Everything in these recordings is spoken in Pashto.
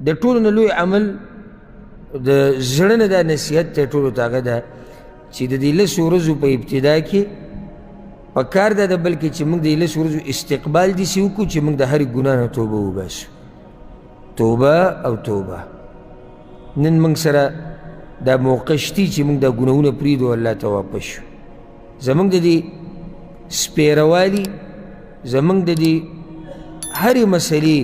د ټولو نه لوی عمل د زړه نه دا نصیحت دی ټولو ته هغه ده چې د دې 10 ورځو په ابتدا کې پکار ده د بلکې چې موږ د 10 ورځو استقبال داسې وکړو چې موږ د هرې ګناه نه توبه وباسو توبه او توبه نن موږ سره دا موقع شتي چې موږ دا ګناهونه پرېږدو الله ته واپس شو زموږ د دې سپېروالي زموږ د دې هرې مسلې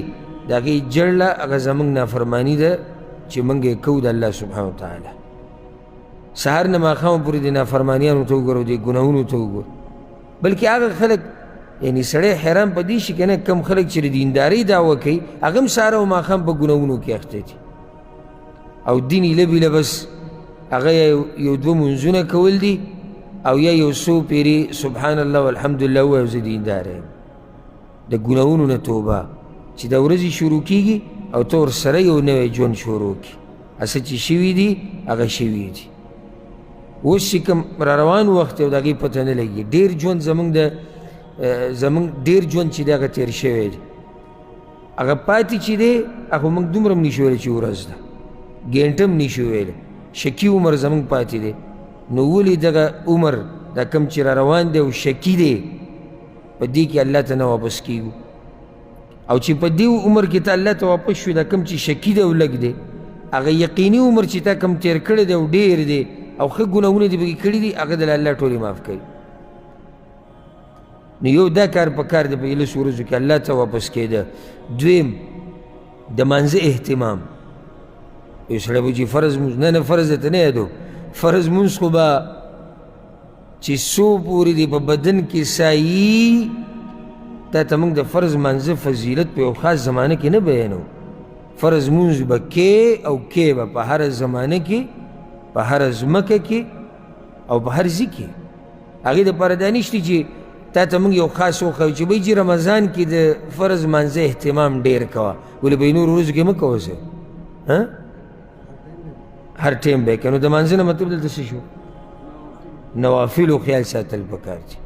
د هغې جړله هغه زموږ نافرماني ده چې موږ یې کوو د الله سبحانه وتعالی سهار نه ماښامه پورې د نافرمانیانو ته وګوره د ګناهونو ته وګوره بلکې هغه خلک یعنی سړی حیران په دې شي که نه کم خلک چې د دیندارۍ دعوه کوي هغه هم سهار او ماښام په ګناهونو کې اخته دي او دین ایله بیله بس هغه یو 2 منځونه کول دي او یا یو څو پیرې سبحان الله والحمدلله ووایو زه دیندار یم د ګناهونو نه توبه چې د ورځې شروع کېږي او ته ورسره یو نوی ژوند شروع کړي هسه چې شوي دي هغه شوي دي اوس چې کوم را روان وخت او د هغې پته نه لګي ډېر ژوند زموږ ډېر ژوند چې دی هغه تېر شوی دی هغه پاتې چې دی هغه موږ دومره هم نشو ویلی چې ورځ ده ګینټه هم نشو ویلی شکي عمر زموږ پاتې دی نو ولې دغه عمر دا کم چې را روان دی او شکي دی په دې کې الله ته نه واپس کېږو او چې په دې عمر کې ته الله ته واپس شو دا کم چې شکي دی او لږ دی هغه یقیني عمر چې تا کم تېر کړی دی او ډېر دی او ښه ګناهونه دې پکې کړي دي هغه دله الله ټولې معاف کوي نو یو دا کار په کار دی په 11 ورځو کې الله ته واپس کېده دویم د مانځه اهتمام یو سړی به چې فرض مونځ نه فرض درته نه یادو فرض مونځ خو به چې څو پورې دی په بدن کې سایي تا ته موږ د فرض مانځه فضیلت په یو خاص زمانه کې نه بیانو فرض مونځ به کې او کې به په هره زمانه کې په هره ځمکه کې او په هر ځای کې هغې دپاره دا نشته چې تا ته موږ یو خاص وښیو چې بی جي رمضان کې د فرض مانځه اهتمام ډېر کوه ولې به یې نورو ورځو کې مه کوه څه هر ټیم به یې کوه نو د مانځه نه مطلب دلته څه شو نوافلو خیال ساتل پکار دي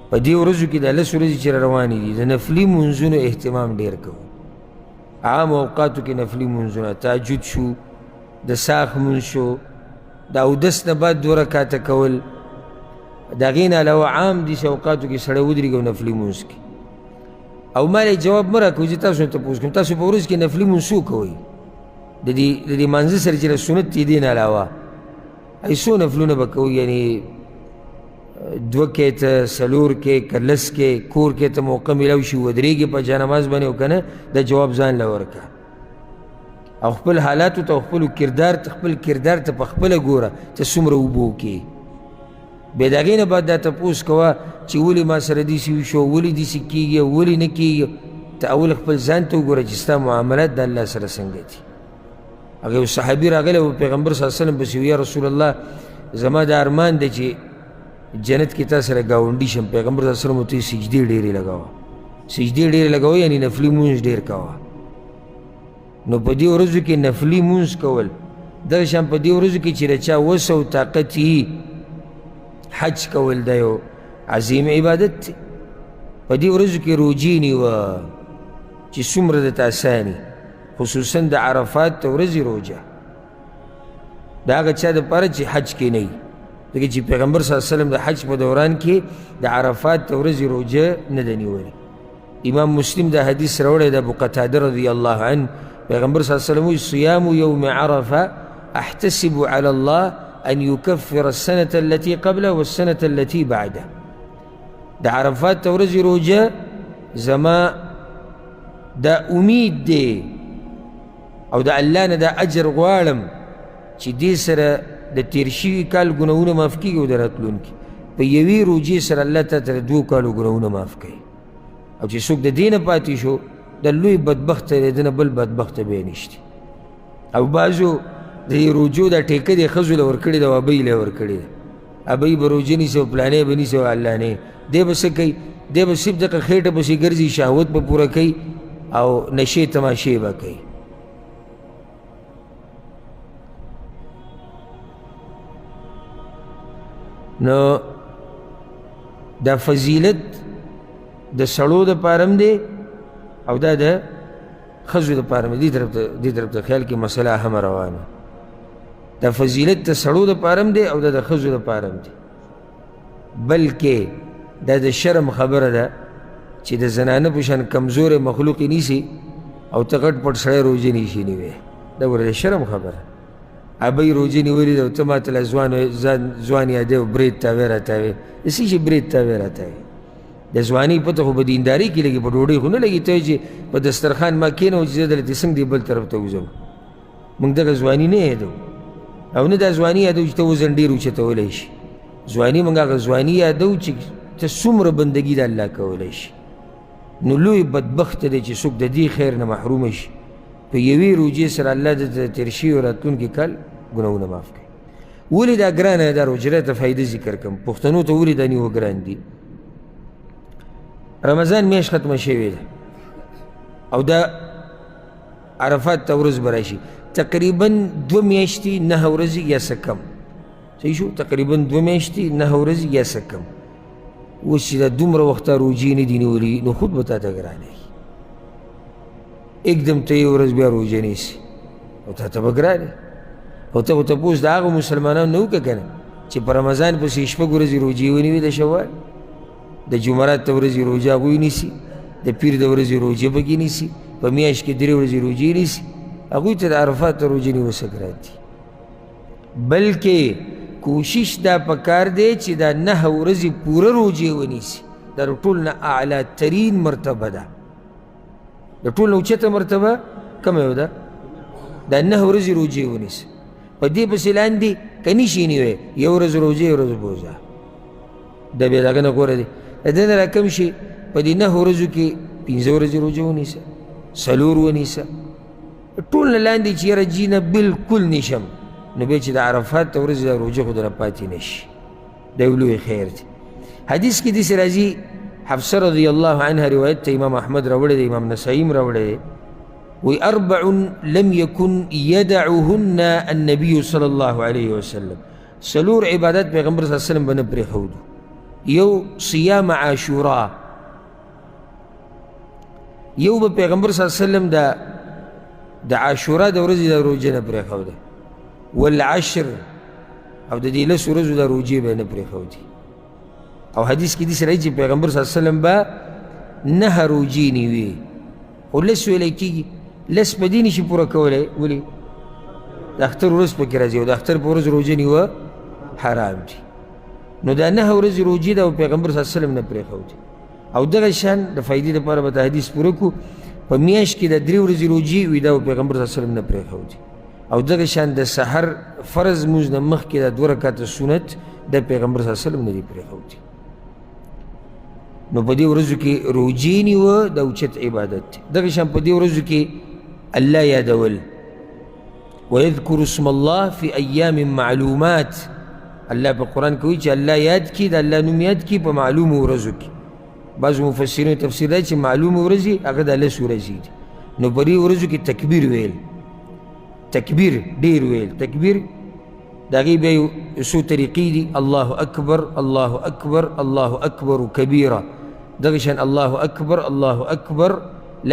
په دې ورځو کې د 10 ورځې چې را روانې دي د نفلي منځونو اهتمام ډېر کوو عام اوقاتو کې نفلي منځونه تهجد شو د ساخ مونځ شو د اودس نه بعد 2 رکعاته کول د هغې نه علاوه عام داسې اوقاتو کې سړی ودرېږي او نفلي مونځ کې او ما یې جواب مه راکوئ زه تاسو نه تپوس کوم تاسو په ورځ کې نفلي مونځ څو کوئ د دې مانځه سره چې سنت دي دې نه علاوه ای څو نفلونه به کوئ یعنې 2 کېته 4 کې که 10 کې کور کې ته موقع میلاو شي ودرېږي په جانماز باندې او که نه د جواب ځان له ورکړه او خپل حالاتو ته خپل کردار ته په خپله ګوره ته څومره اوبه وکړې بیا د هغې نه بعد دا تپوس کوه چې ولې ما سره داسې وشو ولې داسې کېږي او ولې نه کېږي ته اول خپل ځان ته وګوره چې ستا معاملات د الله سره څنګه دي هغه یو صحابي راغلی و پیغمبر صلی الله علیه وسلم پسې یا رسول الله زما دا ارمان دی چې جنت کې تا سره ګاونډي شم پیغمبر صلی الله علیه وسلم ورته سجدې ډېرې لګوه سجدې ډېرې لګوه یعنې نفلي مونځ ډېر کوه نو په دې ورځو کې نفلي مونځ کول دغه شان په دې ورځو کې چې د چا وس او طاقت یي حج کول دا یو عظیم عبادت دی په دې ورځو کې روجې نیوه چې څومره درته اساني خصوصا د عرفات د ورځې روجه د هغه چا دپاره چې حج کې نه وي ځکه چې پیغمبر صلی الله علیه وسلم د حج په دوران کې د عرفات د ورځې روجه نه ده نیولې امام مسلم دا حدیث راوړی د ابو قتاده رضی الله عنه پیغمبر صلی الله علیه وسلم صيام يوم عرفه احتسب على الله ان يكفر السنه التي قبله والسنه التي بعده د عرفات د ورځې روجه زما دا امید دی او د الله نه دا اجر غواړم چې دې سره د تیر شوي کال ګناهونه معاف کېږي او د راتلونکي په یوې روجې سره الله تعالی ته د 2 کالو ګناهونه معاف کوي او چې څوک د دې نه پاتې شو د لوی بدبخته دی د نه بل بدبخته بیا نشته او بعضو د روجو دا ټیکه دی ښځو له ورکړې ده او ابۍ له ورکړې ده ابۍ به روجه نیسي او پلانې به نیسي او علانې دی به څه کوي دی به صرف دغه خېټه پسې ګرځي شهوت به پوره کوي او نشې تماشې به کوي نو دا فضیلت د سړو دپاره هم دی او دا د ښځو دپاره مې دې طرف ته خیال کې مسله هم روانه دا فضیلت د سړو دپاره هم دی او دا د ښځو دپاره هم دی بلکې دا د شرم خبره ده چې د زنانه په شان کمزوری مخلوق یې نیسي او ته غټ پټ سړی روژې نیشي نیوی دا ګوره د شرم خبره ابۍ روژې نیولې ده او ته ماته لا ځوان یادوې او برید تاوی راتاوې د څه شي برید تاوی راتاوې د ځوانۍ پته خو په دیندارۍ کې لګي په ډوډۍ خو نه لګي ته چې په دسترخوان ما کېنوم چې زه دلته څنګه دی بل طرف ته وځم موږ دغه ځواني نه یادو او نه دا ځواني یادو چې ته وزن ډېر اوچتولی شي ځواني موږ هغه ځواني یادو چې ته څومره بندګي د الله کولی شي نو لوی بدبخته دی چې څوک د دې خیر نه محرومه شي په یوې روجې سره الله د تېر شوي راتلونکي کال ګناهونه معاف کوي ولې دا ګرانه دا روجره ته فایده ذکر کړم پښتنو ته ولې دا نیوه ګران دي رمضان میاشت ختمه شوې ده او دا عرفات ته ورځ به راشي تقریبا 2 میاشتې 9 ورځې یا څه کم صحیح شو تقریبا 2 میاشتې 9 ورځې یا څه کم اوس چې دا دومره وخته روجې نه دي نیولي نو خود به تا ته ګرانه وي اکدم ته یې ورځ بیا روجه نیسي او تا ته به ګرانه او ته خو تپوس د هغو مسلمانانو نه وکړه که نه چې په رمضان پسې شپږ ورځې روجې ونیوي د شوال د جمعرات ته ورځې روجه هغوی نیسي د پیر د ورځې روجه پکې نیسي په میاشت کې 3 ورځې روجې نیسي هغوی ته د عرفات ته روجې نیول څه ګران دي بلکې کوشش دا پکار دی چې دا 9 ورځې پوره روجې ونیسي دا د ټول نه اعلی ترین مرتبه ده د ټول نه اوچته مرتبه کومه یو ده دا 9 ورځې روجې ونیسي په دې پسې لاندې که نشي نیوی 1 ورځ روجې 1 ورځ بوزه دا بیا دغه نه غوره دی د دې نه راکم شي په دې 9 ورځو کې 15 ورځې روجه ونیسه 4 ونیسه ټول نه لاندې چې یاره جي نه بلکل نشم نو بیا چې د عرفات ته ورځې دا روجه خو درنه پاتې نشي دا یو لوی خیر دی حدیث کې داسې راځي حفصه رضی الله عنها روایت ته امام احمد راوړی دی امام نسائی هم راوړی دی وی 4 لم يكن يدعهن النبي صلی الله علیه وسلم 4 عبادت پیغمبر صلی الله علیه وسلم به نه پرېښودو یو صیام عاشورا یو به پیغمبر صلی الله علیه وسلم د عاشورا د ورځې د روجې نه پرېښوده والعشر او د دې 10 ورځو د روجې به نه پرېښودې او حدیث کې داسې راځي چې پیغمبر صلی الله علیه وسلم به 9 روجې نیوي خو 10 ویلی کېږي 10 په دې نشي پوره کولی ولې د اختر ورځ پکې راځي او د اختر په ورځ روجه نیوه حرام دي نو دا 9 ورځې روجې ده او پیغمبر صلی الله علیه وسلم نه پرېښودې او دغه شان د فایدې دپاره به د حدیث پوره کړو په میاشت کې د 3 ورځې روجې وي دا پیغمبر صلی الله علیه وسلم نه پرېښودې او دغه شان د سحر فرض مونځ نه مخکې د 2 رکعته سنت د پیغمبر صلی الله علیه وسلم نه دي پرېښودې نو په دې ورځو کې روجې نیوه د اوچت عبادت دی دغه شان په دې ورځو کې الله یادول ويذكر اسم الله في أيام معلومات الله په قرآن کې وایي چې الله یاد کړي د الله نوم یاد کړي په معلومو ورځو کې بعضو مفسرینو تفسیر دی چې معلومو ورځې هغه د 10 ورځې دي نو په دې ورځو کې تکبیر ویل تکبیر ډېر ویل تکبیر د هغې بیا یو څو طریقې دي الله اکبر الله اکبر الله اکبر کبیره دغه شان الله اکبر الله اکبر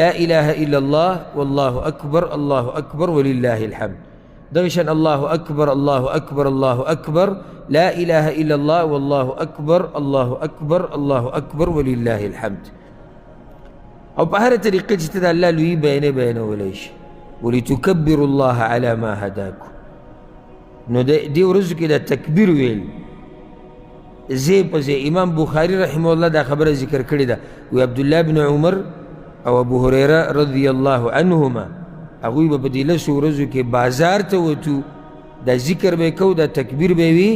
لا اله الا الله والله اکبر الله اکبر ولله الحمد دغه شان الله اکبر الله اکبر الله اکبر لا اله الا الله والله اکبر الله اکبر الله اکبر ولله الحمد او په هره طریقه چې ته د الله لویي بیانولی شي ولتکبروا الله على ما هداکم نو دې ورځو کې د تکبیر ویل زی په زی امام بخاری رحمه الله دا خبره ذکر کړې ده وی عبدالله بن عمر او ابو هريره رضی الله عنهما هغوی به په دې 10 ورځو کې بازار ته وتو دا ذکر به کو دا تکبیر به وي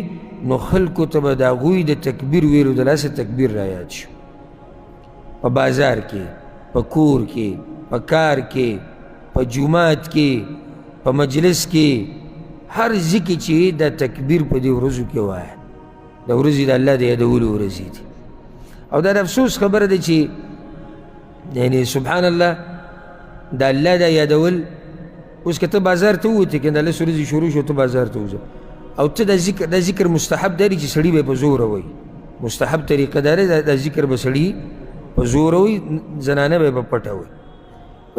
نو خلکو ته به د هغوی د تکبیر ویلو د لاسه تکبیر را یاد شو په بازار کې په کور کې په کار کې په جومات کې په مجلس کې هر ځکه چې دا تکبیر په دې ورځو کې وایه د ورځې د الله د یادولو ورځې دي او دا د افسوس خبره ده چې یعنی سبحان الله د الله دا یادول اوس که ته بازار ته ووتې که د 10 ورځې شروع شو ته بازار ته وځه او ته دا ذکر مستحب داري چې سړي به په زوره وایي مستحب طریقه دا دی دا ذکر به سړي په زوره وایي زنانه به په پټه وایي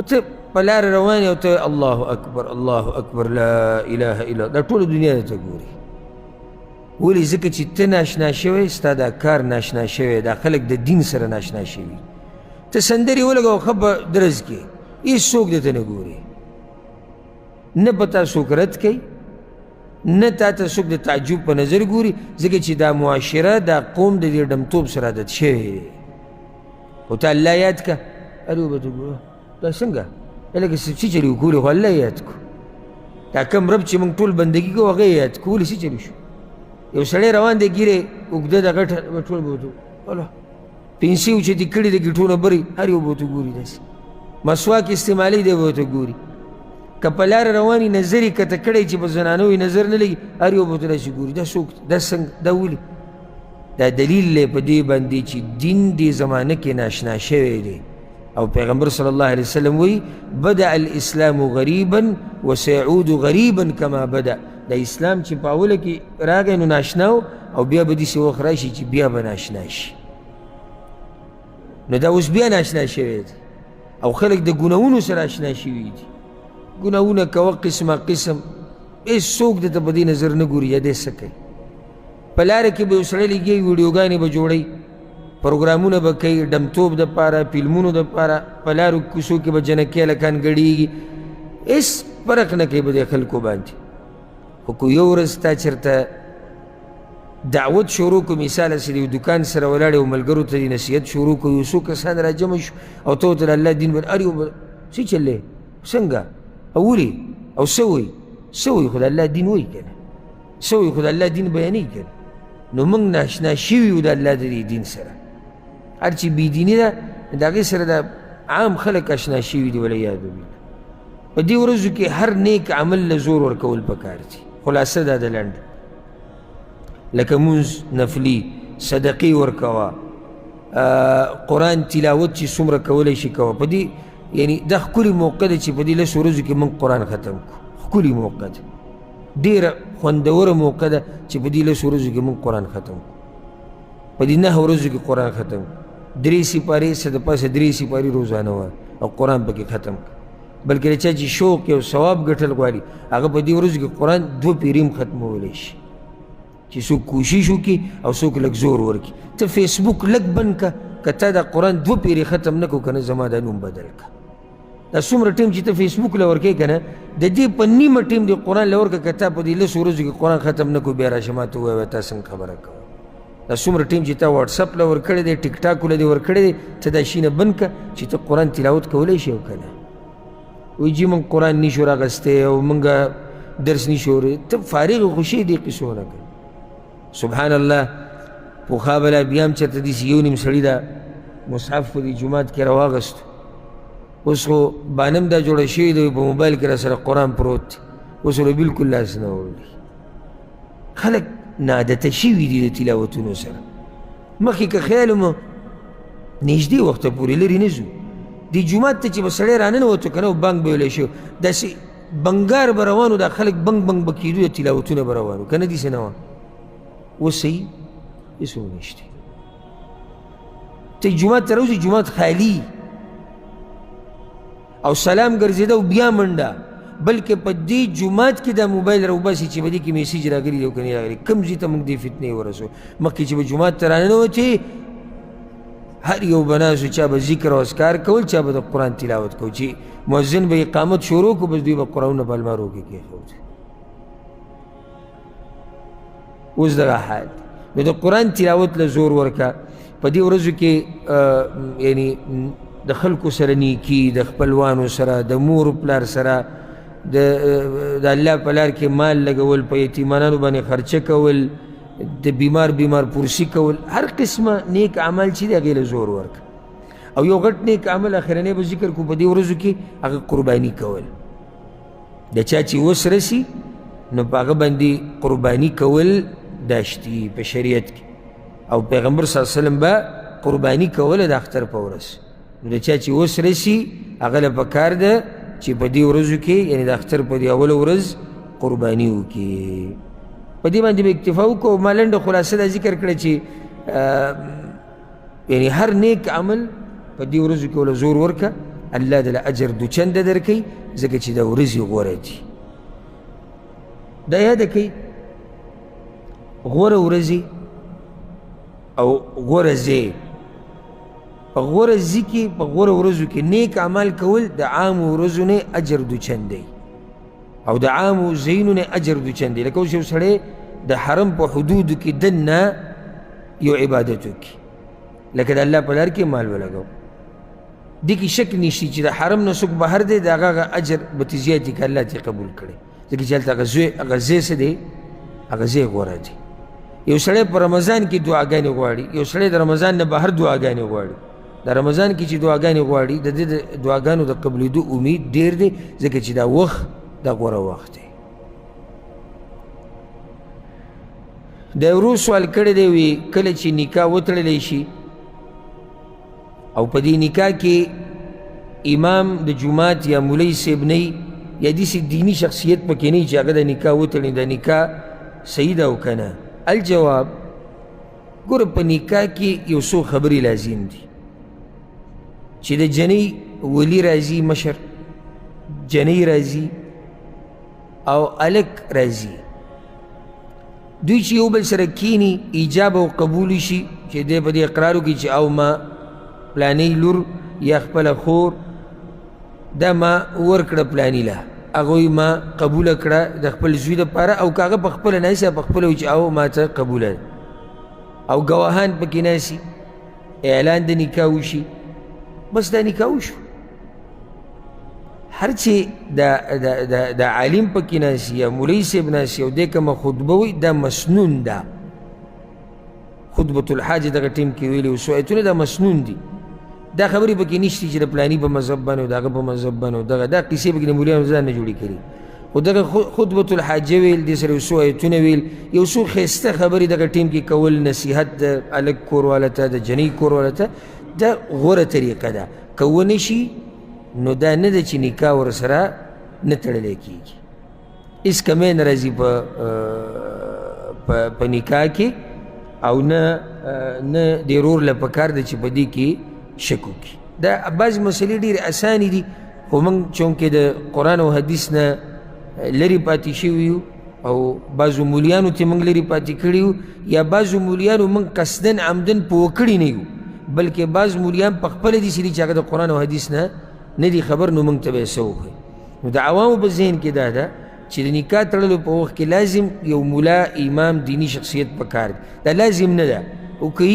ته په لاره روان یې او ته الله اکبر الله اکبر لا اله الا دا ټوله دنیا درته ګوري. ولې؟ ځکه چې ته ناشنا شوی، ستا دا کار ناشنا شوی، دا خلک د دین سره ناشنا شوي. ته سندرې ولګوه ښه په درز کې، هېڅوک درته نه ګوري، نه په تا څوک رد کوي، نه تا ته څوک د تعجب په نظر ګوري، ځکه چې دا معاشره دا قوم د دې ډمتوب سره عادت شوی دی. خو ته الله یاد که، هر یو به ته ګوره دا څنګه لکه څه چلي وکړو، خو الله یاد کړو. دا کوم رب چې موږ ټول بندګي کوو هغه یې یاد کړو. ولې څه چلي شو؟ یو سړی روان دی ګیرې اوږده د غټه ټول به ورته الله پنسي اوچتې کړي د ګیټونه بري، هر یو به ورته ګوري، داسې مسواک استعمالوي دی به ورته ګوري. که په لاره روان یي نظر یې کته کړی چې په زنانو یې نظر نه لګي، هر یو به ورته داسې ګوري. دا څوک دا څنګه دا ولې؟ دا دلیل دی په دې باندې چې دین دې زمانه کې ناشنا شوی دی. او پیغمبر صلی الله علیه وسلم وی بدأ الاسلام غریبا وسيعود غریبا کما بدأ. د اسلام چې په اوله کې راغی نو ناشنا و، او بیا به داسې وخت راشي چې بیا به ناشنا شي. نو دا اوس بیا ناشنا شوی دی او خلک د ګناهونو سره اشنا شوي دي. ګناهونه کوه قسمه قسم، هېڅوک درته په دې نظر نه ګوري یا دی څه کوي. په لاره کې به یو سړی لګي، ویډیوګانې به جوړوي، پروګرامونه به کوي ډمتوب دپاره، فلمونو دپاره، په لارو کوڅو کې به جنکۍ هلکان ګډېږي، هېڅ فرق نه کوي به دې خلکو باندې. خو که یو ورځ تا چېرته دعوت شروع کړو، مثال هسې د یو دوکان سره ولاړ یو ملګرو ته دې نصیحت شروع کړو، یو څو کسان را جمع شو او ته ورته د الله دین باندې هر یو به څه چل دی، څنګه او ولې او څه وایي، څه وایي، خو د الله دین وایي که نه، څه وایي، خو د الله دین بیانوي که نه. نو موږ ناشنا شوي یو د الله د دې دین سره. هر چې بېدیني ده د هغې سره د عام خلک اشنا شوي دي. والعیاذ بالله. په دې ورځو کې هر نیک عمل له زور ورکول پکار دي. خلاصه دا د لنډ لکه مونځ نفلي، صدقې ورکوه، قرآن تلاوت چې څومره کولی شي کوه. په دې یعنی دا ښکلې موقع ده چې په دې لسو ورځو کې موږ قرآن ختم کړو. ښکلې موقع ده، ډېره خوندوره موقع ده چې په دې لسو ورځو کې موږ قرآن ختم کړو. په دې 9 ورځو کې قرآن ختم کړو. 3 سپارې څه د پاسه 3 سپارې روزانه وایه او قرآن پکې ختم کړه. بلکې د چا چې شوق او ثواب ګټل غواړي هغه په دې ورځو کې قرآن 2 پیرې هم ختمولی شي. چې څوک کوشش وکړي او څوک لږ زور ورکړي. ته فیسبوک لږ بند که، که تا دا قرآن 2 پیرې ختم نه کړو که نه زما دا نوم بدل که. دا څومره ټیم چې ته فیسبوک له ورکوې که نه، د دې په نیمه ټیم د قرآن له ورکړه، که تا په دې 10 ورځو کې قرآن ختم نه کړو بیا راشه ما ته ووایه تا څنګه خبره کوه. دا څومره ټیم چې تا واټساپ له ورکړی دی، ټیک ټاک له دې ورکړی دی، ته دا شي نه بند که چې ته قرآن تلاوت کولی شي او که نه. وایي جي موږ قرآن نشو راغستی او موږ درس نشو اورېدی. ته فارغ خوشي دې قصو نه کوي. سبحان الله. پخوا بله بیا هم چېرته داسې یو نیم سړي دا مصحف په دې جومات کې راواغستو. اوس خو بانم دا جوړه شوې ده په موبایل کې را سره قرآن پروت دی، اوس ورته بلکل لاس نه وړي. خلک ناعادته شوي دي د تلاوتونو سره. مخکې که خیال مو نږدې وخته پورې لرې نه ځو، دې جومات ته چې به سړی راننوتو که نه بانک به ویلی شو، داسې بنګار به روانو، دا خلک بنګ بنګ به کېدو، د تلاوتونه به روانو که نه داسې نه وه. اوس صحیح هېڅ هم نشته. ته جومات ته راوځې جومات خالي او سلام ګرځېده او بیا منډه. بلکې په دې جومات کې دا موبایل راوباسي چې په دې کې میسیج راغلي دی او که نه راغلي. کوم ځای ته موږ دې فتنې ورسو. مخکې چې به جومات ته راننوتې هر یو به ناست، چا به ذکر او اذکار کول، چا به د قرآن تلاوت کو. چې مؤذن به اقامت شروع کړو بس دوی به قرآنونه په المارو کې کېښود. اوس دغه حال. نو د قرآن تلاوت له زور ورکه. په دې ورځو کې یعنی د خلکو سره نیکي، د خپلوانو سره، د مور پلار سره، د الله په لار کې مال لګول، په یتیمانانو باندې خرچه کول، د بیمار پرسی کول، هر قسمه نیک عمل چې دی هغې له زور ورکه. او یو غټ نیک عمل اخرنی به ذکر کو په دې ورځو کې، هغه قرباني کول. د چا چې وس رسي نو په هغه باندې قرباني کول داشتي په شریعت کې. او پیغمبر صلی الله علیه وسلم به قرباني کوله د اختر په ورځ. نو د چا چې وس رسي هغه له پکار ده چې په دې ورځو کې یعنې د اختر په دې اوله ورځ قرباني وکړي. په دې باندې به اکتفا وکړو. ما لنډه خلاصه دا ذکر کړه چې یعنې هر نیک عمل په دې ورځو کې وله زور ورکه. الله دله اجر دوچنده درکوي ځکه چې د ورځې غوره دي. دا یاده کوي غوره ورځې او غوره ځای. په غوره ځي کې په غوره ورځو کې نیک عمل کول د عامو ورځو نه اجر دوچندی او د عامو ځایونو نه اجر دوچندی. لکه اوس یو سړی د حرم په حدودو کې دننه یو عبادت وکړي، لکه د الله په لار کې مال ولګو، دې کې شک نشي چې د حرم نه څوک بهر دی د هغه اجر به ترې زیات که الله ترې قبول کړي، ځکه چې هلته هغه ځای څه دی، هغه ځای غوره دی. یو سړی په رمضان کې دعاګانې غواړي، یو سړی د رمضان نه بهر دعاګانې غواړي. د رمضان کې چې دعاګانې غواړي د دې د دعاګانو د قبلېدو امید ډېر دی، ځکه چې دا وخت دا غوره وخت دی. د ورو سوال کړی دی، وي کله چې نکاح وتړلی شي او په دې نکاح کې امام د جومات یا مولوي صاحب نه یا داسې دیني شخصیت پکې نه چې هغه د نکاح وتړي، د نکاح صحیح ده او که نه؟ الجواب، ګوره په نکاح کې یو څو خبرې لازم دي چې د جنۍ ولی راځي، مشر جنۍ راځي او الک راځي، دوی چې یو بل سره کینی ایجاب او قبول شي چې دی په دې اقرار وکړي چې او ما پلانۍ لور یا خپله خور دا ما ورکړه پلاني له، هغوی ما قبوله کړه د خپل زوی دپاره، او که هغه په خپله ناسي په خپله وایي چې او ما ته قبوله ده، او ګواهان پکې ناسي، اعلان د نکاح وشي، بس دا نکاح وشو. هر چې د عالم پکې ناسي یا مولوي صاحب ناسي او دی کومه خطبه وایي دا مسنون ده. خطبة الحاجه دغه ټیم کې ویلي وو آیتونه دا مسنون دي، دا خبرې پکې نشته چې د پلاني په مذهب باندې او د هغه په مذهب باندې دغه دا قصې پکې د مولویانو ځان نه جوړې کړي. خو دغه خطبة الحاجه ویل، دې سره یو څو آیتونه ویل، یو څو ښایسته خبرې دغه ټیم کې کول، نصیحت د الک کورواله ته، د جنۍ کورواله ته، دا غوره طریقه ده. که ونه شي نو دا نه ده چې نکاح ورسره نه تړلی کېږي. هېڅ کمی نه راځي په نکاح کې، او نه د ورور له پکار ده چې په دې کې شک وکړي. دا بعضې مسلې ډېرې اسانې دي، خو موږ چونکې د قرآن او حدیث نه لرې پاتې شوي یو او بعضو مولیانو ته موږ لرې پاتې کړي یو، یا بعضو مولیانو موږ قصدن عمدن په وکړي نه یو، بلکې بعض مولیان په خپله داسې دي چې هغه د قرآن او حدیث نه نه دي خبر، نو موږ ته به یې څه وښیي. نو د عوامو په ذهن کې دا ده چې د نکاح تړلو په وخت کې لازم یو ملا، امام، دیني شخصیت پکار دی. دا لازم نه ده، او که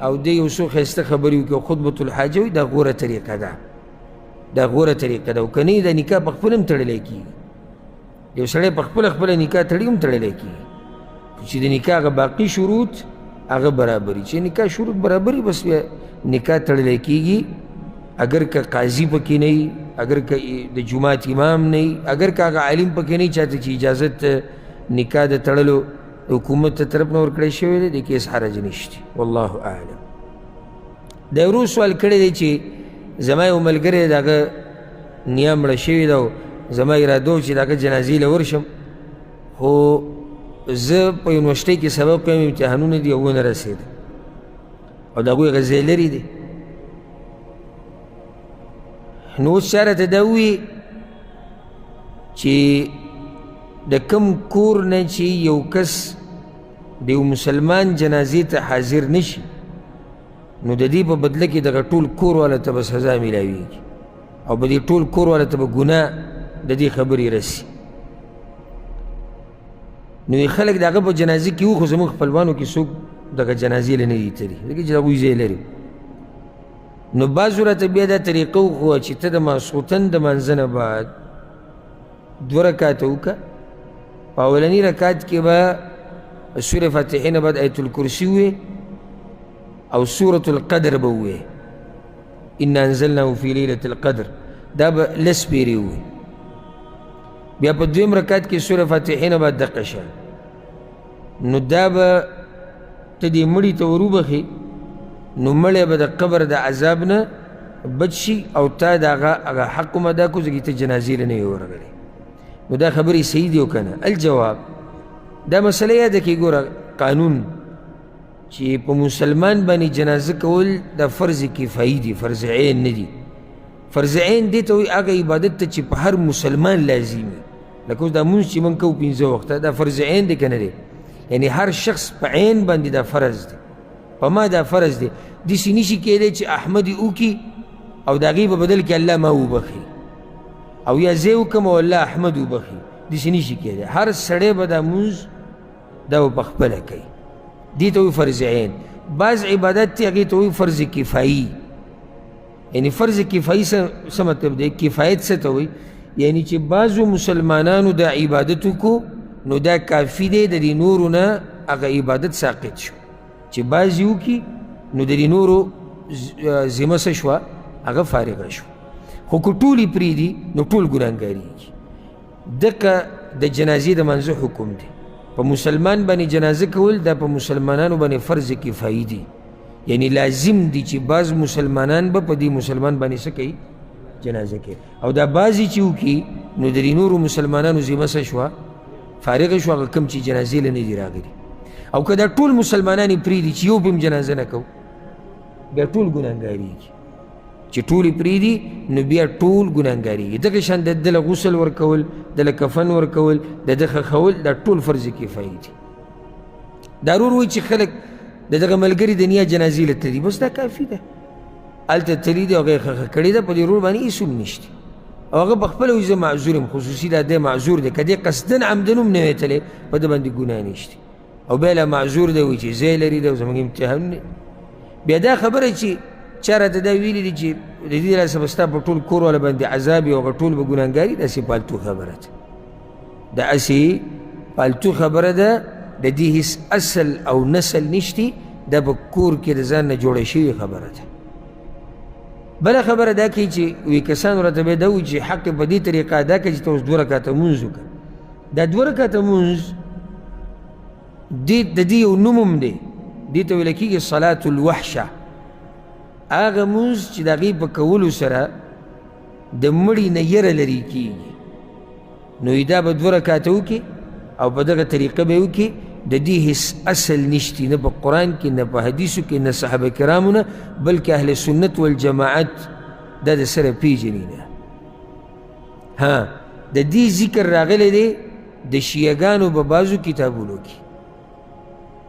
او د یو څو ښایسته خبرې وکړي او خطبة الحاجه وي، دا غوره طریقه ده، دا غوره طریقه ده. او که نه د نکاح په خپله هم تړلی کېږي، یو سړی په خپله نکاح تړي هم تړلی کېږي، چې د نکاح هغه باقي شروط هغه برابري، چې نکاح شروط برابري بس بیا نکاح تړلی کېږي. اگر که قاضي پکې نه وي، اگر که د جومات امام نه وي، اگر که هغه عالم پکې نه وي چاته چې اجازت نکاح د تړلو حکومت ته طرف نه ورکړی شوی دی، د کې هېڅ حرج نشته. والله اعلم. د ورو سوال کړی دی چې زما یو ملګری د هغه نیا مړه شوې ده او زما اراده و چې د هغه جنازې له ورشم، خو زه په یونیورسټۍ کې سبق کوم، امتحانونه دي او ونه رسېده، او د هغوی هغه ځای لرې دی. نو اوس چا راته دا ووایي چې د کوم کور نه چې یو کس د یو مسلمان جنازې ته حاضر نشي، نو د دې په بدله کې دغه ټول کور والا ته به سزا میلاویږي، او به دې ټول کور والا ته به ګناه د دې خبرې رسي. نو خلک د هغه په جنازې کې وو، خو زموږ خپلوانو کې څوک دغه جنازې له نه دي تلي، ځکه چې د هغوی ځای لري. نو بعضو راته بیا دا طریقه وښوه چې ته د ماسخوتن د منځه نه بعد 2 رکاته وکړه، په اولني رکات کې به سورې فاتحې نه بعد آیت الکرسي ووایې او سورة القدر به ووایې، انا انزلناه فی لیلة القدر، دا به 10 پیرې ووایې. بیا په 2م رکات کې سورې فاتحې نه بعد دقه شان، نو دا به ته دې مړي ته ور وبخې، نو مړی به د قبر د عذاب نه بچ شي، او تا د هغه حق هم ادا کړو ځکه ته جنازې له نه یې ورغلی. نو دا خبرې صحیح دي او که نه؟ الجواب، دا مسله یاده کړئ، ګوره قانون چې په مسلمان باندې جنازه کول دا فرض کفایي دي، فرض عین نه دي. فرض عین دې ته وایي هغه عبادت ته چې په هر مسلمان لازمي. لکه اوس دا مونځ چې موږ کوو 5 وخته دا فرض عین دی که نه دی؟ یعنی هر شخص په عین باندې دا فرض دی، په ما دا فرض دی. داسې نشي کیدی چې احمد یې وکړي او د هغې په بدل کې الله ما وبخي، او یا زه وکړم او الله احمد وبخي. داسې نشي کیدی. هر سړی به دا مونځ دا به پخپله کوي. دې ته وایي فرض عین. بعض عبادت دی هغې ته وایي فرض کفایي. یعنی فرض کفایي څه مطلب دی؟ کفایت څه ته وایي؟ یعنی چې بعضو مسلمانانو دا عبادت وکړو نو دا کافي دی، د دې نورو نه هغه عبادت ساقط شو. چې بعض یې وکړي نو د دې نورو ذمه څه شوه؟ هغه فارغه شو. خو که ټول یې پرېږدي نو ټول ګناهګارېږي. دقه د جنازې د منځه حکم دی. په مسلمان باندې جنازه کول دا په مسلمانانو باندې فرض کفایي دی. یعنی لازم دی چې بعض مسلمانان به په دې مسلمان باندې څه کوي؟ جنازه کوي. او دا بعضې چې وکړي نو د دې نورو مسلمانانو ذمه څه شوه؟ فارغه شو، هغه کوم چې جنازې له نه دي راغلي. او که دا ټول مسلمانان یې پرېږدي چې یو به هم جنازه نه کوو بیا ټول ګناهګارېږي. چې ټول یې پرېږدي نو بیا ټول ګناهګارېږي. دغه شان د ده له غسل ورکول، د له کفن ورکول، د ده ښخول، دا ټول فرض کفایي دي. دا ورور وایي چې خلک د دغه ملګري د نیا جنازې له تلي، بس دا کافي ده. هلته تلي دي او هغه یې ښخه کړې ده، په دې ورور باندې هېڅ هم نشته. او هغه پخپله وایي زه معذور یم، خصوصي دا دی معذور دی. که دې قصدن عمدن هم نه وی تلی په ده باندې ګناه نشته. او بیا لا معذور دی وایي چې ځای لري دی او زموږ امتحان دی. بیا دا خبره چې چا راته دا ویلي دي چې د دې لاسه به ستا په ټول کور والا باندې عذاب وي او هغه ټول به ګناهګار وي، داسې پالتو خبره ده. دا هسې پالتو خبره ده، د دې هېڅ اصل او نسل نشتی. دا په کور کې د ځان نه جوړه شوې خبره ده. بله خبره دا کوي چې وی کسانو راته بیا دا وایي چې حق په دې طریقه ادا کړه چې ته اوس 2 رکعته مونځ وکړه. دا 2 رکعته مونځ د دې یو نوم هم دی، دې ته ویل کېږي صلات الوحشه. هغه مونځ چې د هغې په کولو سره د مړي نه یره لرې کېږي. نو دا به 2 رکعته وکړي او په دغه طریقه به یې وکړي. د دې هېڅ اصل نشتی، نه په قرآن کې، نه په حدیثو کې، نه صحابه کرامو نه، بلکې اهل سنت والجماعت دا د سره پیژني نه. ها د دې ذکر راغلی دی د شیعګانو په بعضو کتابونو کې.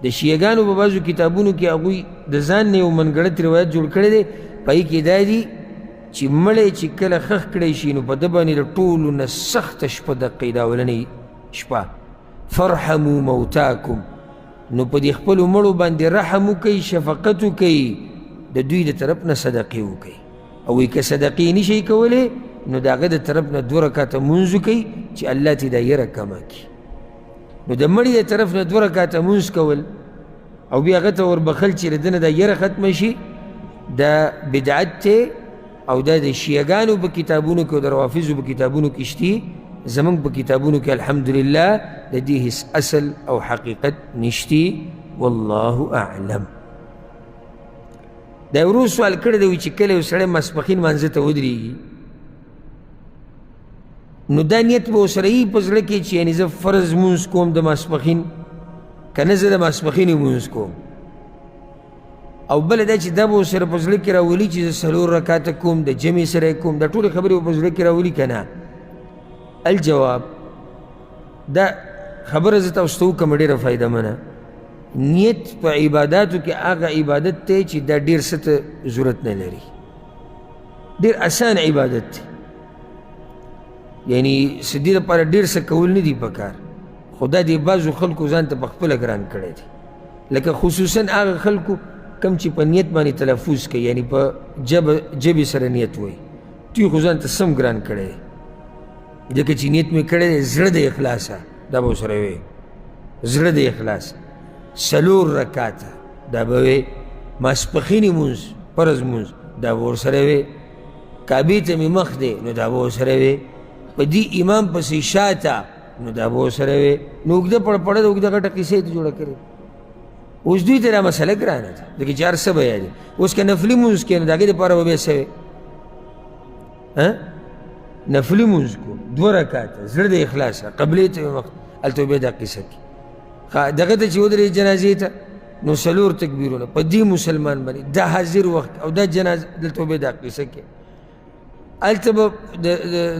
د شیعګانو په بعضو کتابونو کې هغوی د ځان نه یو منګړت روایت جوړ کړی دی. په هغې کې دا دي چې مړی چې کله ښخ کړی شي نو په ده باندې د ټولو نه سخته شپه دقیق دا اولنۍ شپه فرحموا موتاکم، نو په دې خپلو مړو باندې رحم وکئ، شفقت وکئ، د دوی د طرف نه صدقې وکئ. او وایي که صدقې نشئ کولی نو د هغه د طرف نه 2 رکعته مونځ وکئ چې الله ترې دا یره کمه کړي. نو د مړي د طرف نه 2 رکعته مونځ کول او بیا هغه ته وربخل چې د ده نه دا یره ختمه شي، دا بدعت دی. او دا د شیعګانو په کتابونو کې او د روافظو په کتابونو کې شتي. زمونږ په کتابونو کې الحمدلله د دې هېڅ اصل او حقیقت نشتی. والله اعلم. دا ورو سوال کړی دی چې کله یو سړی ماسپښین مانځه ته ودرېږي نو دا نیت به ورسره وي په زړه کې چې یعنې زه فرض مونځ کوم د ماسپښین، که نه زه د ماسپښین مونځ کوم. او بله دا چې دا به ورسره په زړه کې راولي چې زه 4 رکعته کوم، د جمع سره کوم، دا ټولې خبرې به په زړه کې راولي که نه؟ الجواب دا خبره زه تاسو ته وکړم ډېره فایده منه. نیت په عباداتو کې هغه عبادت دی چې دا ډېر څه ته ضرورت نه لري، ډېر اسان عبادت دی. یعنی څه دې لپاره ډېر څه کول نه دي پکار، خو دا د بعضو خلکو ځان ته پخپله ګران کړی دی. لکه خصوصا هغه خلکو کم چې په نیت باندې تلفظ کوي، یعنی په جبې سره نیت وایي، دوی خو ځان ته سم ګران کړی دی. ځکه چې نیت مې کړی دی زړه د اخلاصه، دا به ورسره وی زړه د اخلاص. 4 رکعته دا به وی. ماسپښیني مونځ فرض مونځ دا به ورسره وی. کعبې ته مې مخ دی نو دا به ورسره وی. په دې امام پسې شاته نو دا به ورسره وی. نو اوږده پړپړه د اوږده غټه کیسه یې ته جوړه کړې. اوس دوی ته دا مسله ګرانه ده، ځکه چې هر څه به یادي. اوس که نفلي مونځ کوې نو د هغې دپاره به بیا څه وی؟ نفلي مونځ کو 2 رکعته زړه د اخلاصه، قبلې ته مې مخ، هلته بیا دا قصه کې دغه ته چې ودرې جنازې ته نو 4 تکبیرونه په دې مسلمان باندې، دا حاضر وخت او دا جنازه، دلته بیا دا قصه کې هلته به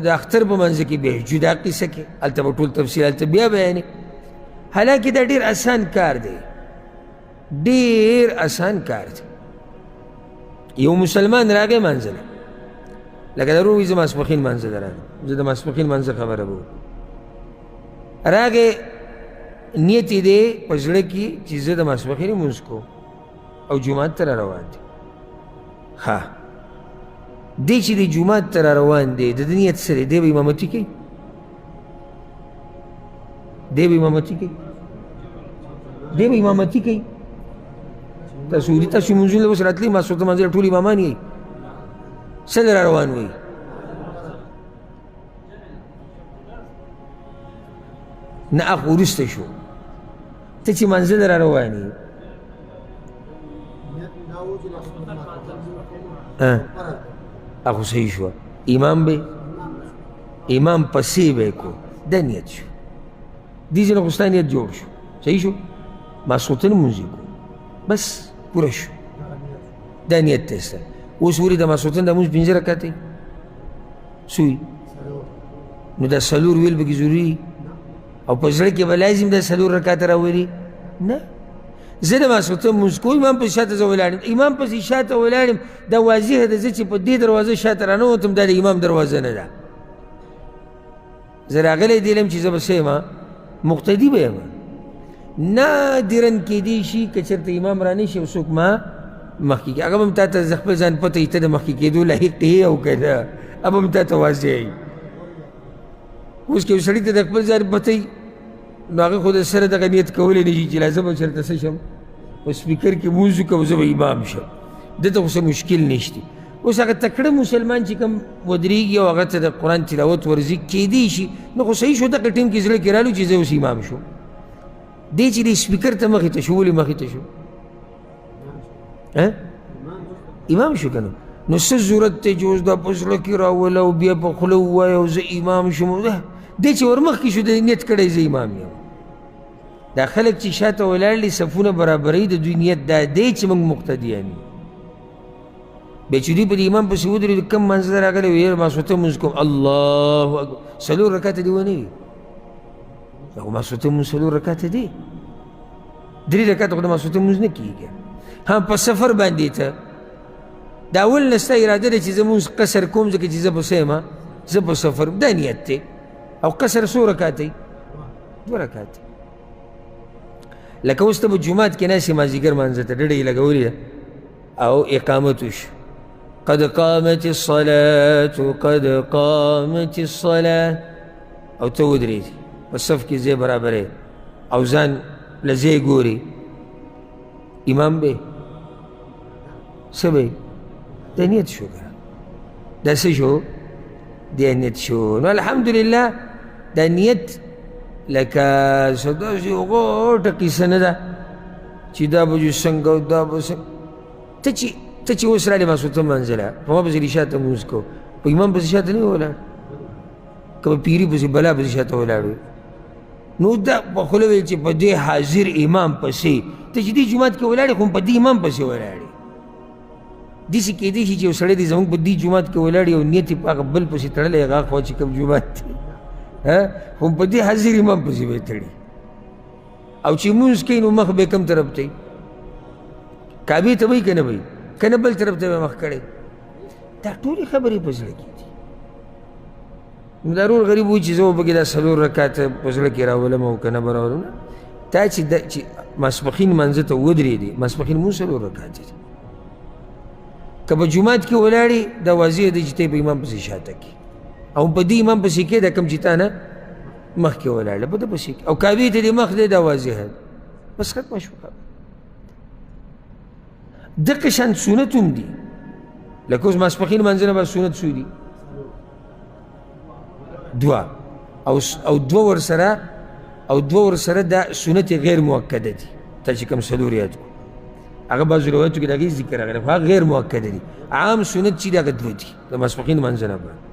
د اختر په منځ کې بیا جدا قصه کې هلته به ټول تفصیل هلته بیا بیانې حالانکې دا ډېر اسان کار دی ډېر اسان کار دی یو مسلمان راغی منځله لکه درو وایي زه ماسپښین منځه ته راغلم زه د ماسپښین منځه خبره به راغې نیت یې دی په زړه کې چې زه د ماسپښین لمونځ کوم او جومات ته را روان دی ها دی چې دی جومات ته را روان دی د ده نیت څه دی دی به امامتي کوي دی به امامتي کوي دی به امامتي کوي تاسو ولي تاسو لمونځونه اوس راتلئ ماسخوتن منځله ټول امامان یئ څه را روان وئ نه اخ وروسته شو ته چې منځله را روان یې اخو صحیح شوه امام به امام پسې به یې کو دا نیت شو دې ځای نه خو ستا نیت جوړ شو صحیح شو ماسخوتن لمونځ یې کو بس پوره شو دا نیت دی ستا اوس ولې د ماسخوتن د لمونځ پنځه رکعته څو نو دا څلور ویل پکې ضروري او په زړه کې به لازم دا څلور رکعته راولي نه زه د ماسخوتن لمونځ کوم امام پسې شاته زه ولاړ یم امام پسې شاته ولاړ یم دا واضحه ده زه چې په دې دروازه شاته راننوتم دا د امام دروازه نه ده زه راغلی دی یم چې زه به څه یم مقتدي به یم نادرا کېدی شي که چېرته امام رانه شي او څوک ما مخکې کړي هغه به هم تا ته خپل ځان پته وي ته د مخکې کېدو لایق ته یې او که نه هغه به هم تا ته واضح وي اوس که یو سړي ته د خپل ځان پته وي نو هغه خو د سره دغه نیت کولی نه شي چې لازم به چېرته څه شم په سپیکر کې لمونځ وکړم زه به امام شم دلته خو څه مشکل نشته اوس هغه تکړه مسلمان چې کوم ودرېږي او هغه ته د قرآن تلاوت ورځي کېدی شي نو خو صحیح شو دغه ټیم کې زړه کې رالو چې زه اوس امام شو دی چې دی سپیکر ته مخې ته شو ولې مخې ته شو امام شو که نه نو څه ضرورت دی چې اوس دا په زړه کې راوله او بیا په خوله ووایه او زه امام شم دی چې ورمخکې شو د نیت کړی زه امام یم دا خلک چې شاته ولاړ دي صفونه برابروي د دوی نیت دا دی چې موږ مقتدیان یو بیا چې دوی په د امام پسې ودرېدو کم منځ ته راغلی ویل ماسخوتن لمونځ کوم الله اکبر څلور رکعته دې ونه وي دا خو ماسخوتن لمونځ څلور رکعته دی درې رکعته خو د ماسخوتن لمونځ نه کېږي ها په سفر باندې ته دا اول نه ستا اراده ده چې زه لمونځ قصر کوم ځکه چې زه په څه یم زه په سفر دا نیت دی او قصر څو رکعته وي دوه رکعته لکه اوس ته به جومات کې ناستې مازدیګر مانځه ته ډډه یې لګولې ده او اقامت وشو قد قامت الصلاة قد قامت الصلاة او ته ودرېږي په صف کې ځای برابرې او ځان له ځای ګوري امام به څه به دا نیت شو که دا څه شو دا نیت شو نو الحمدلله دا نیت لکه داسې غوټه قیسه نه ده چې دا به جو څنګه او دا به څنګه ته چې اوس رالې ماسخوتن منځله په ما پسې دې شاته لمونځ کو په امام پسې شاته نه وي ولاړ که په پیري پسې بلا پسې شاته ولاړ وي نو دا په خوله ویل چې په دې حاضر امام پسې ته چې دې جومات کې ولاړې خو په دې امام پسې ولاړې داسې کېدی شي چې یو سړی دی زموږ په دې جومات کې ولاړې او نیت یې په هغه بل پسې تړلی هغه خوا چې کوم جومات دی خو په دې حاضر امام پسې به یې تړي او چې لمونځ کوي نو مخ به یې کوم طرف ته وي کعبې ته به یي که نه به یي که نه بل طرف ته به یې مخ کړی دا ټولې خبرې په زړه کې دي نو دا رور غریب وایي چې زه به پکې دا څلور رکعته په زړه کې راولم او که نه به راولم تا چې ماسپښین منځه ته ودرېدې ماسپښین لمونځ څلور رکعته دي که په جومات کې ولاړې دا واضح دی چې ته یې په امام پسې شاته کړي او په دې امام پسې کې دا کوم چې تا نه مخکې ولاړه په ده پسې کې او کعبې ته دې مخ دی دا واضح دی بس ختمه شوه دقه شان سنت هم دي لکه اوس ماسپښین منځونه به سنت څو دي دوه او دوه ورسره دا سنت غیر مؤکده دي تا چې کوم څلور یاد کړو هغه بعضو روایتو کې د هغې ذکر راغلی خو هغه غیر مؤکده دي عام سنت چې دي هغه دوه دي د ماسپښین منځونه بعد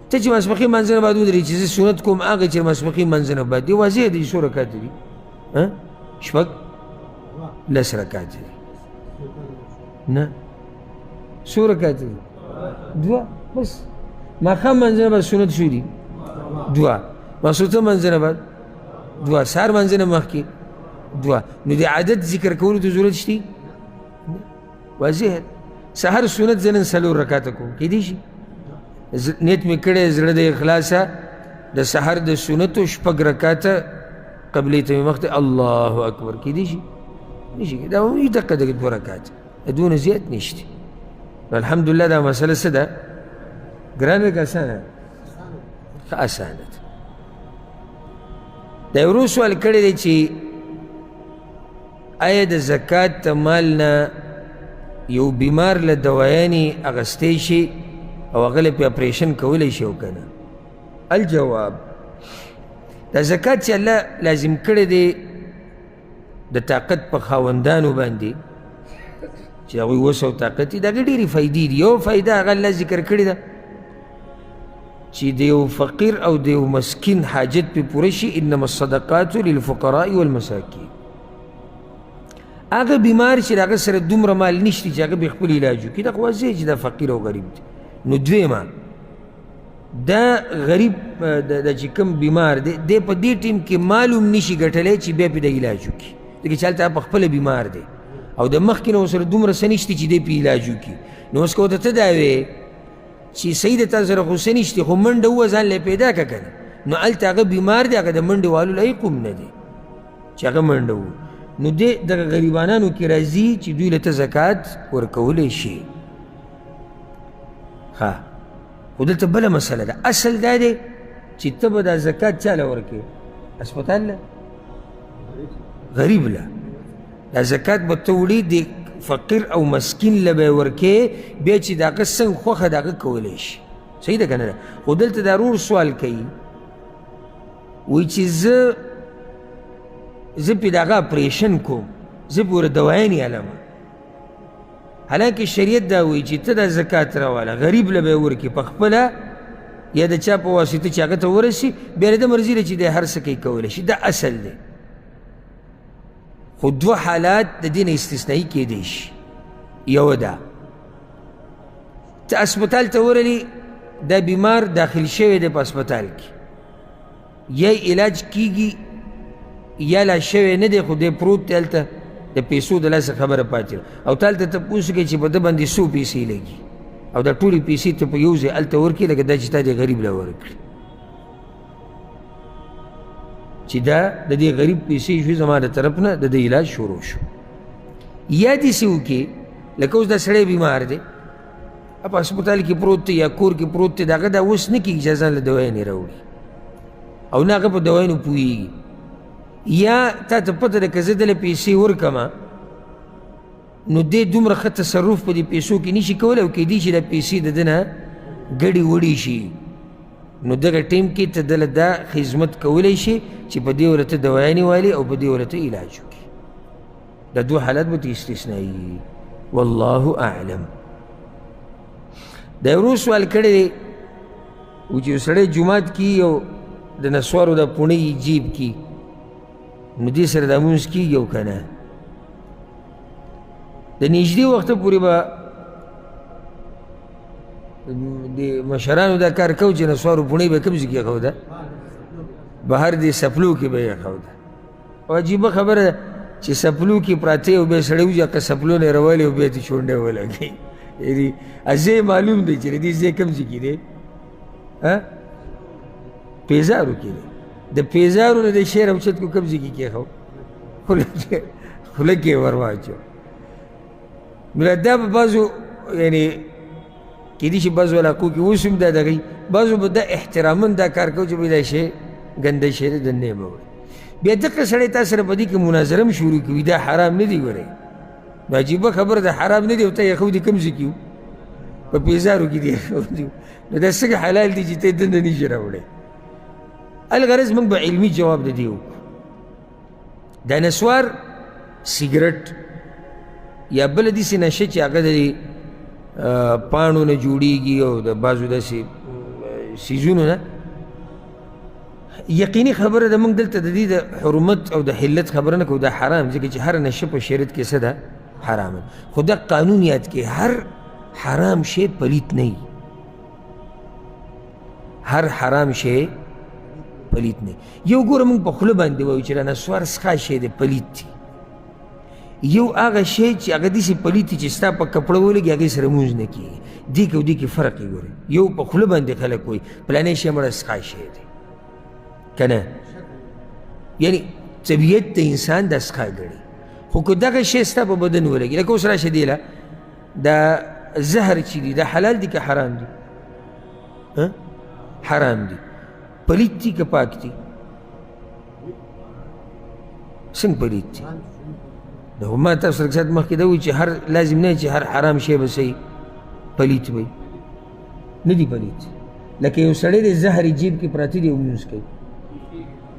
ته چې ماسپښین منځونه بعد ودرېږي چې زه سنت کوم هغه چې ماسپښین منځونه بعد دي واضح دی څو رکعته دي شپږ لس رکعته دي نه څو رکعته دي دوه بس ماښام منځنه به سنت شو دي 2 ماسوته منځنه به 2 سهار منځنه مخکې 2 نو د عدد ذکر کولو ته ضرورت شته واضح سهار سنت زه نن 4 رکعاته کوم کیدای شي نیت مې کړی زړه د اخلاصه د سحر د سنتو 6 رکعاته قبلې ته مې مخ ته الله اکبر کیدای شي نشي دا یې دقه د 2 رکعات دونه زیات نشته الحمدلله دا مسله څه ده ګرانه که اسانه ښه اسانه ده دا ورو سوال کړی دی چې آیا د زکات مال نه یو بیمار له دوایانې اخیستی شي او هغه له پې اپریشن کولی شي او که نه الجواب دا زکات چې الله لازم کړی دی د طاقت په خاوندانو باندې چې هغوی وس او طاقت دي د هغې ډېرې فایدې دي یو فایده هغه الله ذکر کړې ده چې د یو فقیر او د یو مسکین حاجت پې پوره شي انما الصدقات للفقراء والمساکین هغه بیمار چې د هغه سره دومره مال نشته چې هغه به خپل علاج وکړي دا خو واضح چې دا فقیر او غریب دی نو دویمه دا غریب د چې کوم بیمار دی دی په دې ټیم کې معلوم نشي ګټلی چې بیا پې د علاج وکړي ځکه چې هلته په خپله بیمار دی او د مخکې نه ورسره دومره څه نشته چې دی پې علاج وکړي نو اوس که ورته ته دا وې چې صحیح د تا سره خو څه نشته خو منډه ووه ځان له پیدا کړه که نه نو هلته هغه بیمار دی هغه د منډې والو لایق هم نه دی چې هغه منډه ووه نو دی دغه غریبانانو کې راځي چې دوی له ته زکات ورکولی شي ها خو دلته بله مسله ده اصل دا دی چې ته به دا زکات چا له ورکوې هسپتال له غریب له دا زکات به ته وړي د فقیر او مسکین له به یې ورکې بیا چې د هغه څنګه خوښه د هغه کولی شي صحیح ده که نه ده خو دلته دا رور سوال کوي وایي چې زه پې د هغه اپریشن کوم زه پې ورته دوایانې علمه حالانکه شریعت دا وایي چې ته دا زکات راواله غریب له به یې ورکې په خپله یا د چا په واسطه چې هغه ته ورسي بیا د ده مرضي ده چې دی هر څه کوي کولی شي دا اصل دی خو 2 حالات د دې نه استثنایي کیدی شي یوه ده ته اسپتال ته ورغلي دا بیمار داخل شوی دی په اسپتال کې یا علاج کیږي یا لا شوی نه دی خو دی پروت دی هلته د پیسو د لاسه خبره پاتې ده او تا هلته تپوس کوي چې په ده باندې 100 پیسې لګي او دا ټولې پیسې ته په یو ځای هلته ورکړي لکه دا چې تا دې غریب له ورکړي چې دا د دې غریب پیسې شوي زما د طرف نه د دې علاج شروع شو یا داسې وکړي لکه اوس دا سړی بیمار دی په هسپتال کې پروت دی یا کور کې پروت دی د هغه دا اوس نه کېږي چې ځان له دوایانې راوړي او نه هغه په دوایانو پوهېږي یا تا ته پته ده که زه دله پیسې ورکمه نو دی دومره ښه تصرف په دې پیسو کې نشي کولی او کیدای شي دا پیسې د ده نه ګډې وړې شي نو دغه ټیم کې ته دله دا خدمت کولی شي چې په دې ورته دوایانې والي او په دې ورته علاج وکړي دا 2 حالات به ته استثنایي والله اعلم دا ورو سوال کړی دی و چې یو سړی جومات کې او د نسوارو دا پوڼۍ جیب کې نو دې سره دا مونځ کېږي او که نه د نږدې وخته پورې به د مشرانو دا کار کو چې نسوارو پوڼۍ به کوم ځای کې ایښوده بهر دې سپلو کې به یې ایښوده او عجیبه خبره ده چې سپلو کې پراته او بیا سړی وځي هغه سپلو نه یې راولي او بیا یې شونډی ولګوي یعنې ځای معلوم دی چې د دې ځای کوم ځای کې دی پیزارو کې دی د پیزارو نه د شعر اوچت کو کوم ځای کې کېښو خوله کې یې ور واچو نو دا به بعضو یعنې کیدای شي بعضو علاقو کې اوس هم دا دغه بعضو به دا احتراما دا کار کوي چې به دا شی ګنده شی دی دننه یې به وړي بیا دغه سړی تا سره په دې کې مناظره هم شروع کوي دا حرام نه دی ګورئ نو عجیبه خبره ده حرام نه دی او ته یې ایښودي کوم ځای کې و په پیزارو کې دی ایښودي نو دا څنګه حلال دی چې ته یې دننه نشي راوړی الغرض موږ به علمي جواب د دې وکړو دا نسوار سیګرټ یا بله داسې نشه چې هغه د پاڼو نه جوړیږي او د بعضو داسې څیزونو نه یقیني خبره ده موږ دلته د دې د حرمت او د حلت خبره نه کوو دا حرام ځکه چې هر نشه په شریعت کې څه ده حرام خو دا قانون یاد کې هر حرام شی پلیت نه وي هر حرام شی پلیت نه. یو ګوره موږ په خوله باندې وایو چې دا نسوار څښا شی دی پلیت دی، یو هغه شی چې هغه داسې پلیت دی چې ستا په کپړه ولګي هغې سره مونځ نه کېږي. دې کې او دې کې فرق یې ګورئ. یو په خوله باندې خلک وایي پلانی شی مړه څښا شی دی که نه، یعنی طبیعت د انسان دا څښا ګڼي. خو که دغه شی ستا په بدن ولګي، لکه اوس راشه دی له دا زهر چې دی دا حلال دی که حرام دی؟ حرام دی. پلیت دی که پاک دی؟ څنګه پلیت دی؟ نو ما تاسو لږ ساعت مخکې دا وایي چې هر لازم نه چې هر حرام شی به صحیح پلیت وي، نه دی پلیت. لکه یو سړی دی زهر یې جیب کې پراته دی او لمونځ کوي،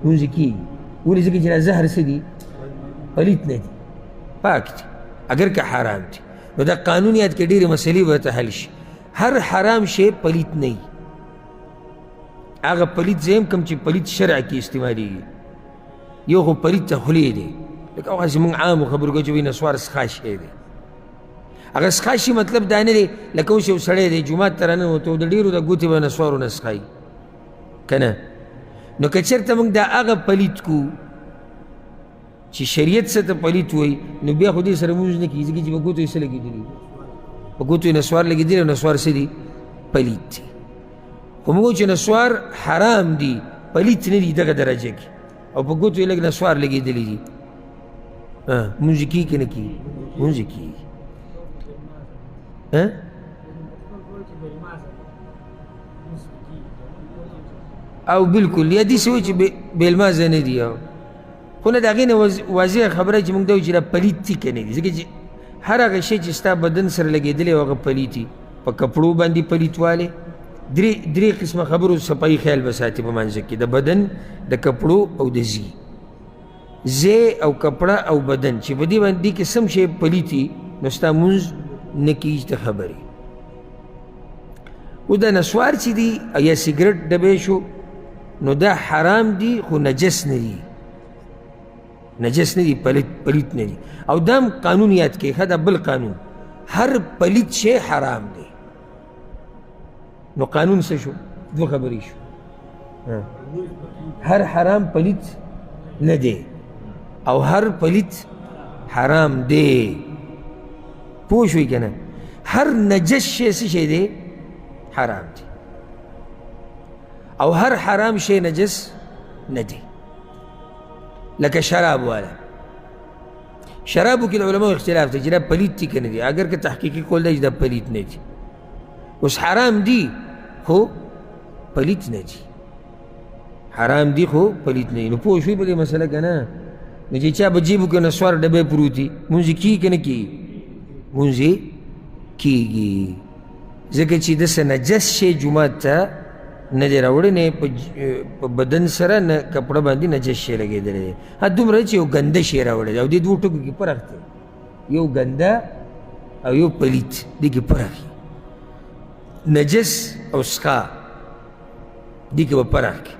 لمونځ یې کېږي. ولې؟ ځکه چې دا زهر څه دي؟ پلیت نه دی، پاک دی اگر که حرام دی. نو دا قانون یاد کې ډېرې مسلې به ورته حل شي. هر حرام شی پلیت نه وي. هغه پلیت زه هم کوم چې پلیت شرع کې استعمالېږي. یو خو پلیت ته خولې دی، لکه هغسې مونږ عامو خبرو کوو چې وایي نسوار څښا شی دی. هغه څښا شي مطلب دا نه دی لکه اوس یو سړی دی جومات ته راننوته او د ډېرو د ګوتې به نسوارو نه څښایي که نه. نو که چېرته موږ دا هغه پلیت کو چې شریعت څه ته پلیت وایي، نو بیا خو دې سره مونځ نه کېږي، ځکه چې په ګوتو یې څه لګېدلي، په ګوتو یې نسوار لګېدلی او نسوار څه دي؟ پلیت دی. خو موږ چې نسوار حرام دي پلیت نه دي دغه درجه کې، او په ګوتو یې لږ نسوار لګېدلی دي، مونځ یې کېږي که نه کېږي؟ مونځ یې کېږي. او بالکل یا داسې وایي چې بېلمازه نه دي، خو نه د هغې نه واضحه خبره چې موږ دا وایو چې دا پلیت دي که نه دي، ځکه چې هر هغه شی چې ستا بدن سره لګېدلی او هغه پلیت وي. په کپړو باندې پلیتوالی درې قسمه خبرو صفایي خیال به ساتي په منځ کې، د بدن، د کپړو او د زی او کپړه او بدن چې په دې باندې کې سم شی پلیت وي نو ستا مونځ نه کېږي ته خبرې. اوس دا نسوار چې دي یا سګرټ ډبی شو نو دا حرام دي خو نجس نه دي، نجس نه دي، پلیت نه دي. او دا هم قانون یاد کړئ ښه، دا بل قانون، هر پلیت شی حرام دی. نو قانون څه شو؟ دوه خبرې شو. هر حرام پلیت نه دی او هر پلیت حرام دی. پوه شوئ که نه؟ هر نجس شی څه شی دی؟ حرام دی. او هر حرام شی نجس نه دی. لکه شراب والا، شرابو کې د علماو اختلاف دی چې دا پلیت دی که نه دی. اگر که تحقیقي کول دی چې دا پلیت نه دی. اوس حرام دی خو پلیت نه دی، حرام دی خو پلیت نه دی. نو پوه شوئ په دې مسله که نه؟ نو چې چا په جیبو کې نسوار ډبی پروت دي مونځ یې کېږي که نه کېږي؟ مونځ یې کېږي، ځکه چې داسې نجس شی جومات ته نه دی راوړی، نه په بدن سره نه کپړه باندې نجس شی لګېدلی دی. دومره چې یو ګنده شی راوړی دی او دې دوو ټکو کې فرق دی، یو ګنده او یو پلیت، دې کې فرق دی. نجس او څښا دې کې به فرق کړي.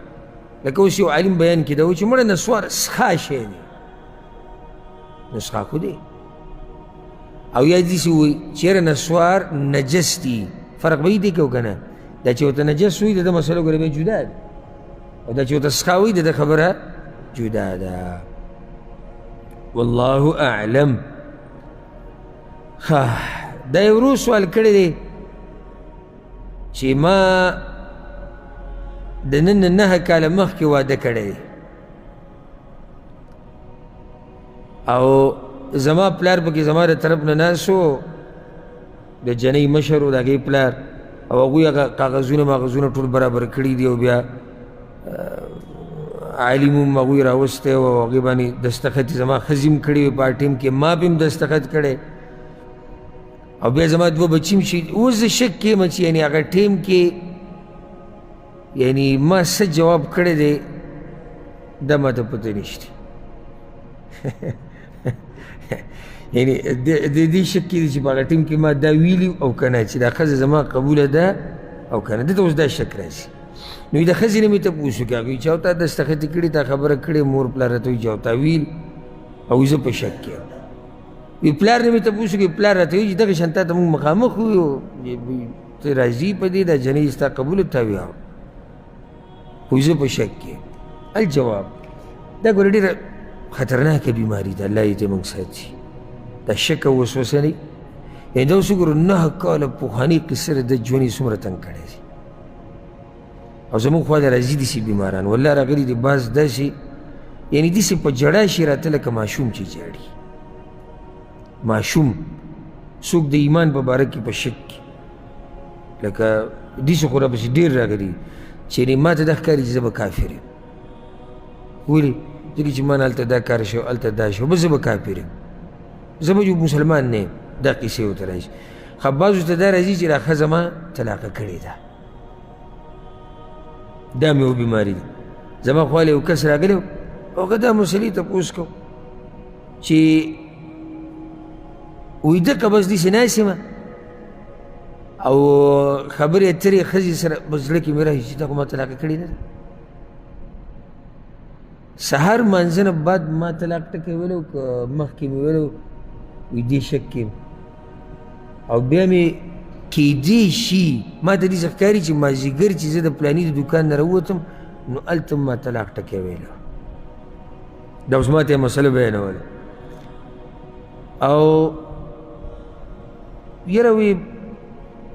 لکه اوس یو عالم بیان کې دا و چې مړه نسوار څښا شی دی، نو څښا خو دی. او یا داسې وایي چېرې نسوار نجس دي، فرق به یې دی که که نه؟ دا چې ورته نجس وایي د ده مسله ګوره بیا جدا ده، او دا چې ورته څښا وایي د ده خبره جدا ده. والله اعلم. دا یو ورو سوال کړی دی چې ما د نن 9 کاله مخکې واده کړی دی او زما پلار پکې زما د طرف نه ناست و، د جنۍ مشر و د هغې پلار، او هغوی هغه کاغذونه ماغذونه ټول برابر کړي دي او بیا عالم هم هغوی راوستی و او هغې باندې دستخط یې زما ښځې هم کړي وي، په ټیم کې ما به هم دستخط کړی، او بیا زما 2 بچي هم شي. اوس زه شک کېم چې یعنې هغه ټیم کې یعنی ما څه جواب کړی دی دا ما ته پته نشته. یعنی د دې شک کې دی چې په هغه ټیم کې ما دا ویلي او که نه چې دا ښځه زما قبوله ده او که نه. دلته اوس دا شک راځي. نو د ښځې نه مې تپوس وکړي، هغوی چا ورته دستخط کړي، تا خبره کړې، مور پلار راته وایي چا ورته ویل، او زه په شک کې یم. وی پلار نه مې تپوس وکړي، پلار راته وایي چې دغه شان تا ته مونږ مخامخ ویو، ته راضي په دې دا جنۍ ستا قبوله تا ویاو. خو زه په شک کې الجواب دا ګوره ډېره خطرناکه بیماري ده الله دې موږ ساتي دا شک او وسوسه نه یعنې دا اوس وګورو 9 کاله پخواني قصه د ژوند یې څومره تنګ کړی دی او زموږ خوا د راځي داسې بیماران والله راغلي دي بعض داسې یعنې داسې په جړا شي راته لکه ماشوم چې جاړي ماشوم څوک د ایمان په باره کې په شک کې لکه داسې خو راپسې ډېر راغلي چې ما ته دا ښکاري چې زه به کافر یم ولې ځکه چې ما نه هلته دا کار شو هلته دا شو بس زه به کافر یم زه به مسلمان نه یم دا قصې ورته راځي خو بعضو ته دا راځي چې دا ښځه ما طلاقه کړې ده دا مې یو بیماري ده زما خوا له یو کس راغلی و هغه دا مسلې تپوس کو چې وایي دقه بس داسې ناست یم او خبرې اترې ښځې سره بس زړه کې مې راشي چې دا خو ما طلاقه کړې نه ده سهار مانځه نه بعد ما طلاق ټکی ویلی و که مخکې مې ویلی و وایي دې شک کې او بیا مې کیدی شي ما ته داسې ښکاري چې مازدیګر چې زه د پلاني د دوکان نه راووتم نو هلته ما طلاق ټکی ویلی دا اوس ما ته یې مسله بیانوله او یاره وی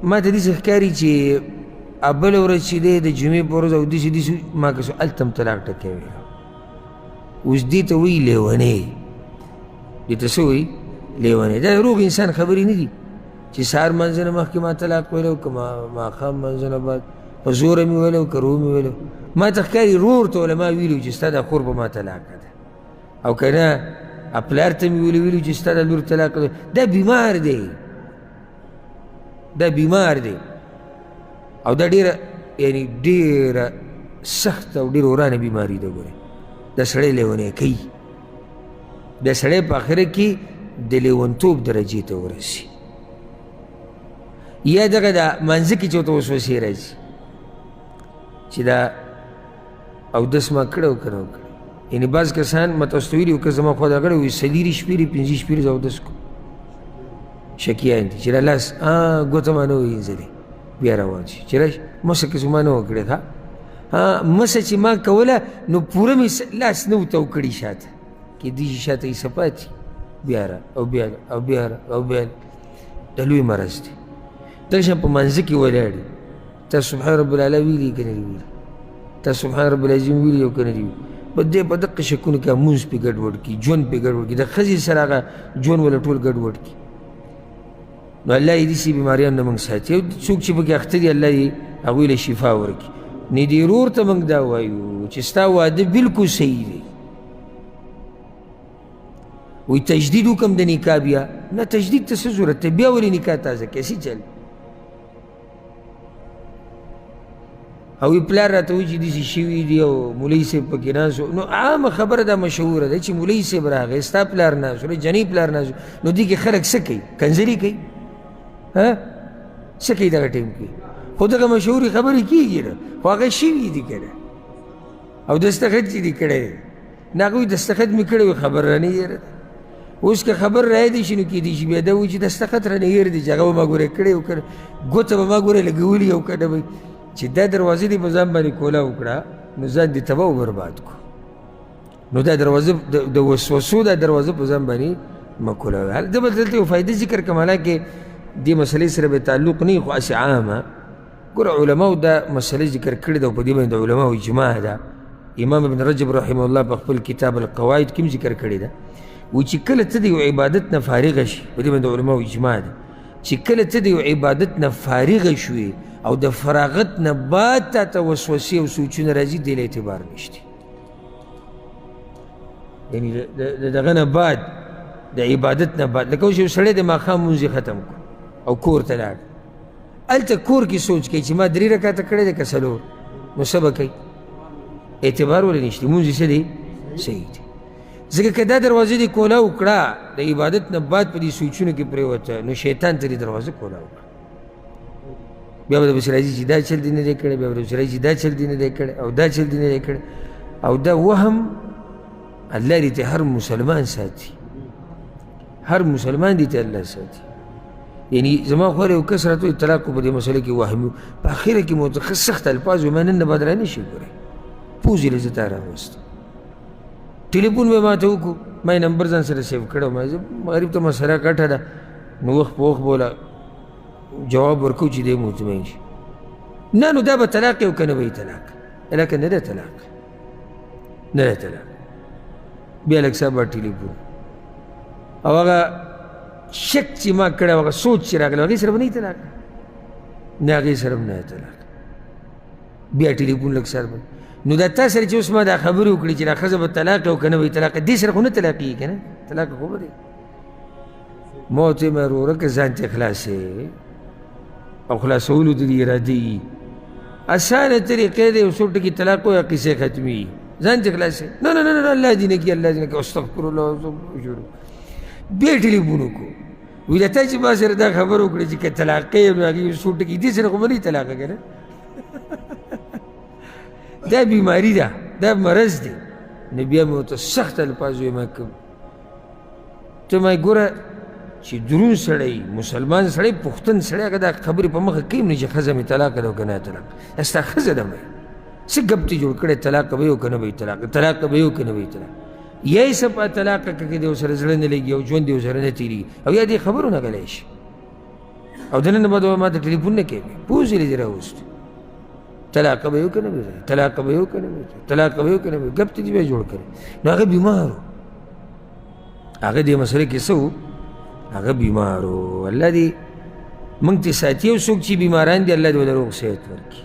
ما ته داسې ښکاري چې بله ورځ چې دی د جمعې په ورځ او داسې داسې ما که هلته هم طلاق ټکی ویلی اوس دې ته وایي لیونی دې ته څه وایي لیونی دا روغ انسان خبرې نه دي چې سهار منځه نه مخکې ما طلاق ویلی و که ماښام منځه نه بعد په زوره مې ویلی و که رو مې ویلی ما ته ښکاري رور ته علما ویلي چې ستا دا خور به ما طلاقه ده او که نه پلار ته مې ویلي چې ستا دا لور طلاقه ده دا بیمار دی دا بیمار دی او دا ډېره یعنې ډېره سخته او ډېره ورانه بیماري ده ګورې دا سړی لیونی کوي دا سړی په آخره کې د لیونتوب درجې ته ورسي یا دغه دا منځه کې چې ورته وسوسې راځي چې دا اودس ما کړی او که نه وکړی یعنې بعض کسان ما تاسو ته ویلي وو که زما خوا ته راغلی وایي څلېرې شپې دي 5 شپې زه اودس کوم شکیان دي چې را لاس ګوته ما نه ووینځلې بیا روان شي چې راش مسه که ما نه وکړې ښه مسه چې ما کوله نو پوره مې لاس نه و تو کړي شاته کېدای شي شاته یې څه پاتې بیا را او بیا او بیا او بیا دا لوی مرض دی دغه شان په منځه کې ولاړ یې تاسو سبحان رب العلی ویلي که نه دي ویلي تاسو سبحان رب العظیم ویلي او که نه دي ویلي بس دی په دقه شکونو کې مونځ پې ګډوډ کړي ژوند پې ګډوډ کړي د ښځې سره هغه ژوند وله ټول ګډوډ کړي نو الله یې داسې بیماریانو نه موږ ساتي او څوک چې پکې اخته دي الله یې هغوی له شفا ورکړي نږدې ورور ته موږ دا وایو چې ستا واده بلکل صحیح دی وایي تجدید وکړم د نکاح بیا نه تجدید ته څه ضرورت دی بیا ولې نکاح تازه کیسې چل او وی پلار راته وایي چې داسې شوي دي او مولوي صاحب پکې ناست نو عامه خبره دا مشهوره ده چې مولوي صاحب راغی ستا پلار ناست و جنۍ پلار ناست نو دې کې خلک څه کوي کنځلي کوي څه کوي دغه ټایم کې خو دغه مشهورې خبرې کېږي نه خو هغه شوي دي که نه او دستخط چې دي کړی دی نه هغوی دستخط مې کړی وي خبر رانه هېره ده اوس که خبر رایادی شي نو کېدای شي بیا دا وایي چې دستخط رانه هېر دی چې هغه به ما ګوره کړی و که نه ګوته به ما ګوره لګولي او که نه به چې دا دروازې دې په ځان باندې کوله وکړه نو ځان دې تباه او برباد کړو نو دا دروازه د وسوسو دا دروازه په ځان باندې مه کوله زه به دلته یو فایده ذکر کړم حالانکې دې مسلې سره به تعلق نه وي خو هسې عامه ګوره علماو دا مسله ذکر کړې ده او په دې باندې د علماو اجماع ده امام ابن رجب رحمه الله په خپل کتاب القواعد کې هم ذکر کړې ده وایي چې کله ته د یو عبادت نه فارغه شي په دې باندې د علماو اجماع ده چې کله ته د یو عبادت نه فارغه شوې او د فراغت نه بعد تا ته وسوسې او سوچونه راځي دې له اعتبار نشته یعنې د دغه نه بعد د عبادت نه بعد لکه اوس یو سړی د ماښام لمونځ یې ختم کړو او کور ته لاړ هلته کور کې سوچ کوي چې ما 3 رکعته کړی دی که 4 نو څه به کوي اعتبار ولې نشته لمونځ یې څه دی صحیح دی ځکه که دا دروازه دې کوله وکړه د عبادت نه بعد په دې سوچونو کې پرېوته نو شیطان ته دې دروازه کوله وکړه بیا به درپسې راځي چې دا چل دې نه دی کړی بیا به درپسې راځي چې دا چل دې نه دی کړی او دا چل دې نه دی کړی او دا وهم الله دې ته هر مسلمان ساتي هر مسلمان دې ته الله ساتي یعنی زما خو یو کس راته طلاق په دې مسله کې وهمي په اخره کې متخصص سخت الفاظ و ما نن بعد را نه شي ګورئ پوزې له زه تا راوستم ټلیفون به ما ته وکړو ما یې نمبر ځان سره سیو کړی ما زه غریب ته مسله ګټه ده نو وخت په وخت به جواب ورکوو چې دی مطمئن شي نه نو دا به طلاق یې او که نه به یې طلاق لکه نه ده طلاق نه ده طلاق بیا لږ صاحب ټلیفون او هغه شک چې ما کړی هغه سوچ چې راغلی هغې سره به نه یې طلاق نه هغې سره به نه یې طلاق بیا ټلیفون لږ سر به نو دا تا سره چې اوس ما دا خبرې وکړي چې دا ښځه به طلاق او که نه به یې طلاق دې سره خو نه طلاقېږي که نه طلاق خو به دی ما ورته ویم وروره که ځان ته خلاصې او خلاصولو ته دې ارادې وي اسانه طریقې دی یو څو ټکي طلاق وایه قصې ختمي ځان ته خلاصې نه نه نه الله دې نه کړي الله دې نه کړي استغفرالله شروع بیا ټلیفون وکړو وایي دا تا چې ما سره دا خبره وکړې چې که طلاقې نو هغې یو څو ټکي دې سره خو به نه یې طلاقه که نه دا بیماری ده دا مرض دی نو بیا مې ورته سخت الفاظ ویې ما کوم ته ما ګوره چې درون سړی مسلمان سړی پښتون سړی هغه دا خبرې په مخه کوي نه چې ښځه مې طلاق ده او که نه طلاق دا ستا ښځه ده مې څه ګپ ته جوړ کړی طلاق به یې او که نه به یې طلاق طلاق به یې او که نه به یې طلاق یا یې څه په طلاق که دې ورسره زړه نه لګي او ژوند دې ورسره نه تېرېږي او یا دې خبرو نه غلی شي او دننه بعد ما ته ټلیفون نه کوي پوز یې دې راوست طلاق به یې او که نه به یې طلاق به یې او که نه به یې طلاق به یې او که نه به یې ګپ ته دې بیا جوړ کړی نو هغه بیمار و هغه دې مسلې کې څه و هغه بیمار و الله دې موږ ته ساتي او څوک چې بیماران دي الله دې ورله روغ صحت ورکړي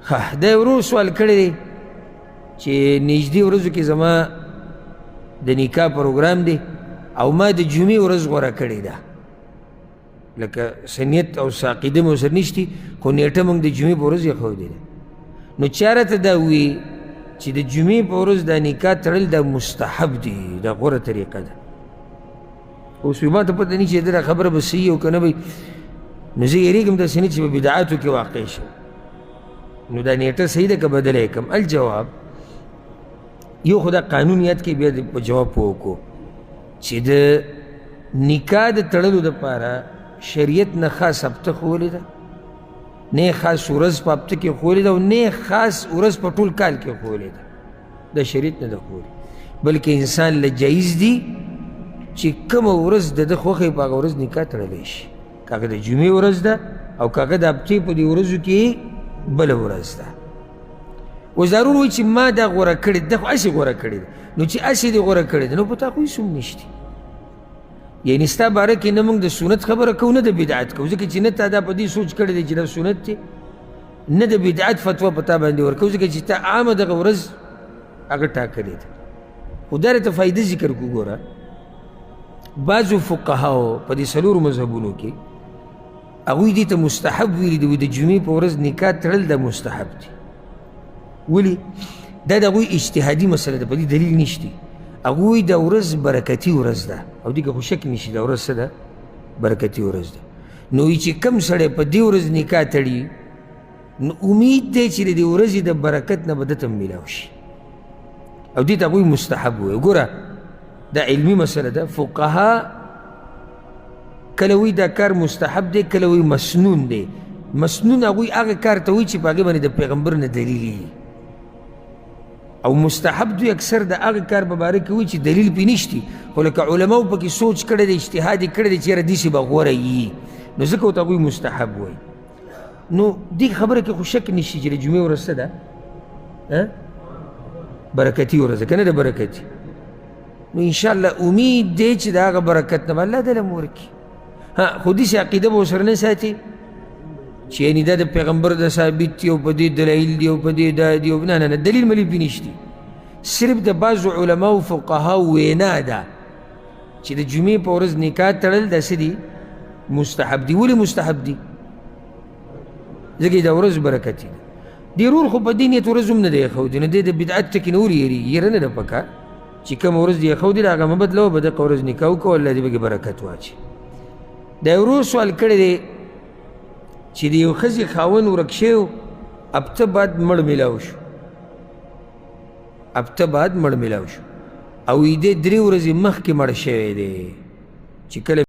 ښه دا یې ورو سوال کړی دی چې نږدې ورځو کې زما د نکاح پروګرام دی او ما د جمعې ورځ غوره کړې ده لکه سنیت او عقیده مې ورسره نشتي خو نیټه موږ د جمعې په ورځ ایښودې ده نو چا راته دا ووایي چې د جمعې په ورځ دا نکاح تړل دا مستحب دي دا غوره طریقه ده اوس ما ته پته نه چې دا خبره به صحیح او که نه به نو زه یېرېږم داسې نه چې په بدعاتو کې واقع شم نو دا نیټه صحیح ده که بدله یې کړم الجواب یو خو دا قانون یاد کې بیا په جواب پوه وکړو چې د نکاح د تړلو دپاره شریعت نه خاص هفته ښوولې ده نه خاص ورځ په هفته کې ښوولې ده او نه خاص ورځ په ټول کال کې ښوولې ده د شریعت نه ده ښوولې بلکې انسان له جایز دي چې کومه ورځ د ده خوښه په هغه ورځ نکاح تړلی شي که هغه د جمعې ورځ ده او که هغه د هفتې په دې ورځو کې بله ورځ ده اوس ضرور وایي چې ما دا غوره کړې ده خو هسې غوره کړې ده نو چې هسې دې غوره کړې ده نو په تا خو هېڅ هم نشتي یعنې ستا باره کې نه موږ د سنت خبره کوو نه د بدعت کوو ځکه چې نه تا دا په دې سوچ کړی دی چې دا سنت دی نه د بدعت فتوا په تا باندې ورکوو ځکه چې تا عامه دغه ورځ هغه ټاکلې ده خو دا راته فایده ذکر کړو ګوره بعضو فقهاو په دې څلورو مذهبونو کې هغوی دې ته مستحب ویلي دي د جمعې په ورځ نکاح تړل دا مستحب دي ولې دا د هغوی اجتهادي مسله ده په دې دلیل نشتی هغوی دا ورځ برکتي ورځ ده او دې کې خو شک نشي دا ورځ څه ده برکتي ورځ ده نو چې کم سړی په دې ورځ نکاح تړي نو امید دی چې د دې ورځې د برکت نه به ده ته میلاو شي او دې ته هغوی مستحب وایي ګوره دا علمي مسله ده فقها کله وایي دا کار مستحب دی کله وایي مسنون دی مسنون هغوی هغه کار ته وایي چې په هغې باندې د پیغمبر نه دلیل وي او مستحب دوی اکثر د هغه کار په باره کې وایي چې دلیل پې نشتي خو لکه علماو پکې سوچ کړی دی اجتهاد یې کړی دی چې یاره داسې به غوره وي نو ځکه ورته هغوی مستحب وایي نو دې خبره کې خو شک نشي چې د جمعې ورځ څه ده برکتي ورځ ده که نه ده برکتي نو انشاءالله امید دی چې د هغه برکت نه به الله دله م ورکړي خو داسې عقیده به ورسره نه ساتي چې یعنې دا د پیغمبر د ثابت دي او په دې دلایل دي او په دې دا دي او نه نه نه دلیل ملیل پې نشتي صرف د بعضو علماو فقهاو وینا ده چې د جمعې په ورځ نکاح تړل دا څه دي مستحب دي ولې مستحب دي ځکه دا ورځ برکتي ده دې رور خو په دې نیت ورځ هم نه دی ایښودی نو دی د بدعت ټکي نه ور یېرېږي یېره نه ده پکار چې کومه ورځ دې ایښودي د هغه مه بدلوه به دغه ورځ نکاح وکړو الله دې پکې برکت واچي دا یو ورور سوال کړی دی چې د یو ښځې خاوند ورک شوی هفته بعد مړ میلاو شو هفته بعد مړ میلاو شو او دې 3 ورځې مخکې مړ شوی دی چې کله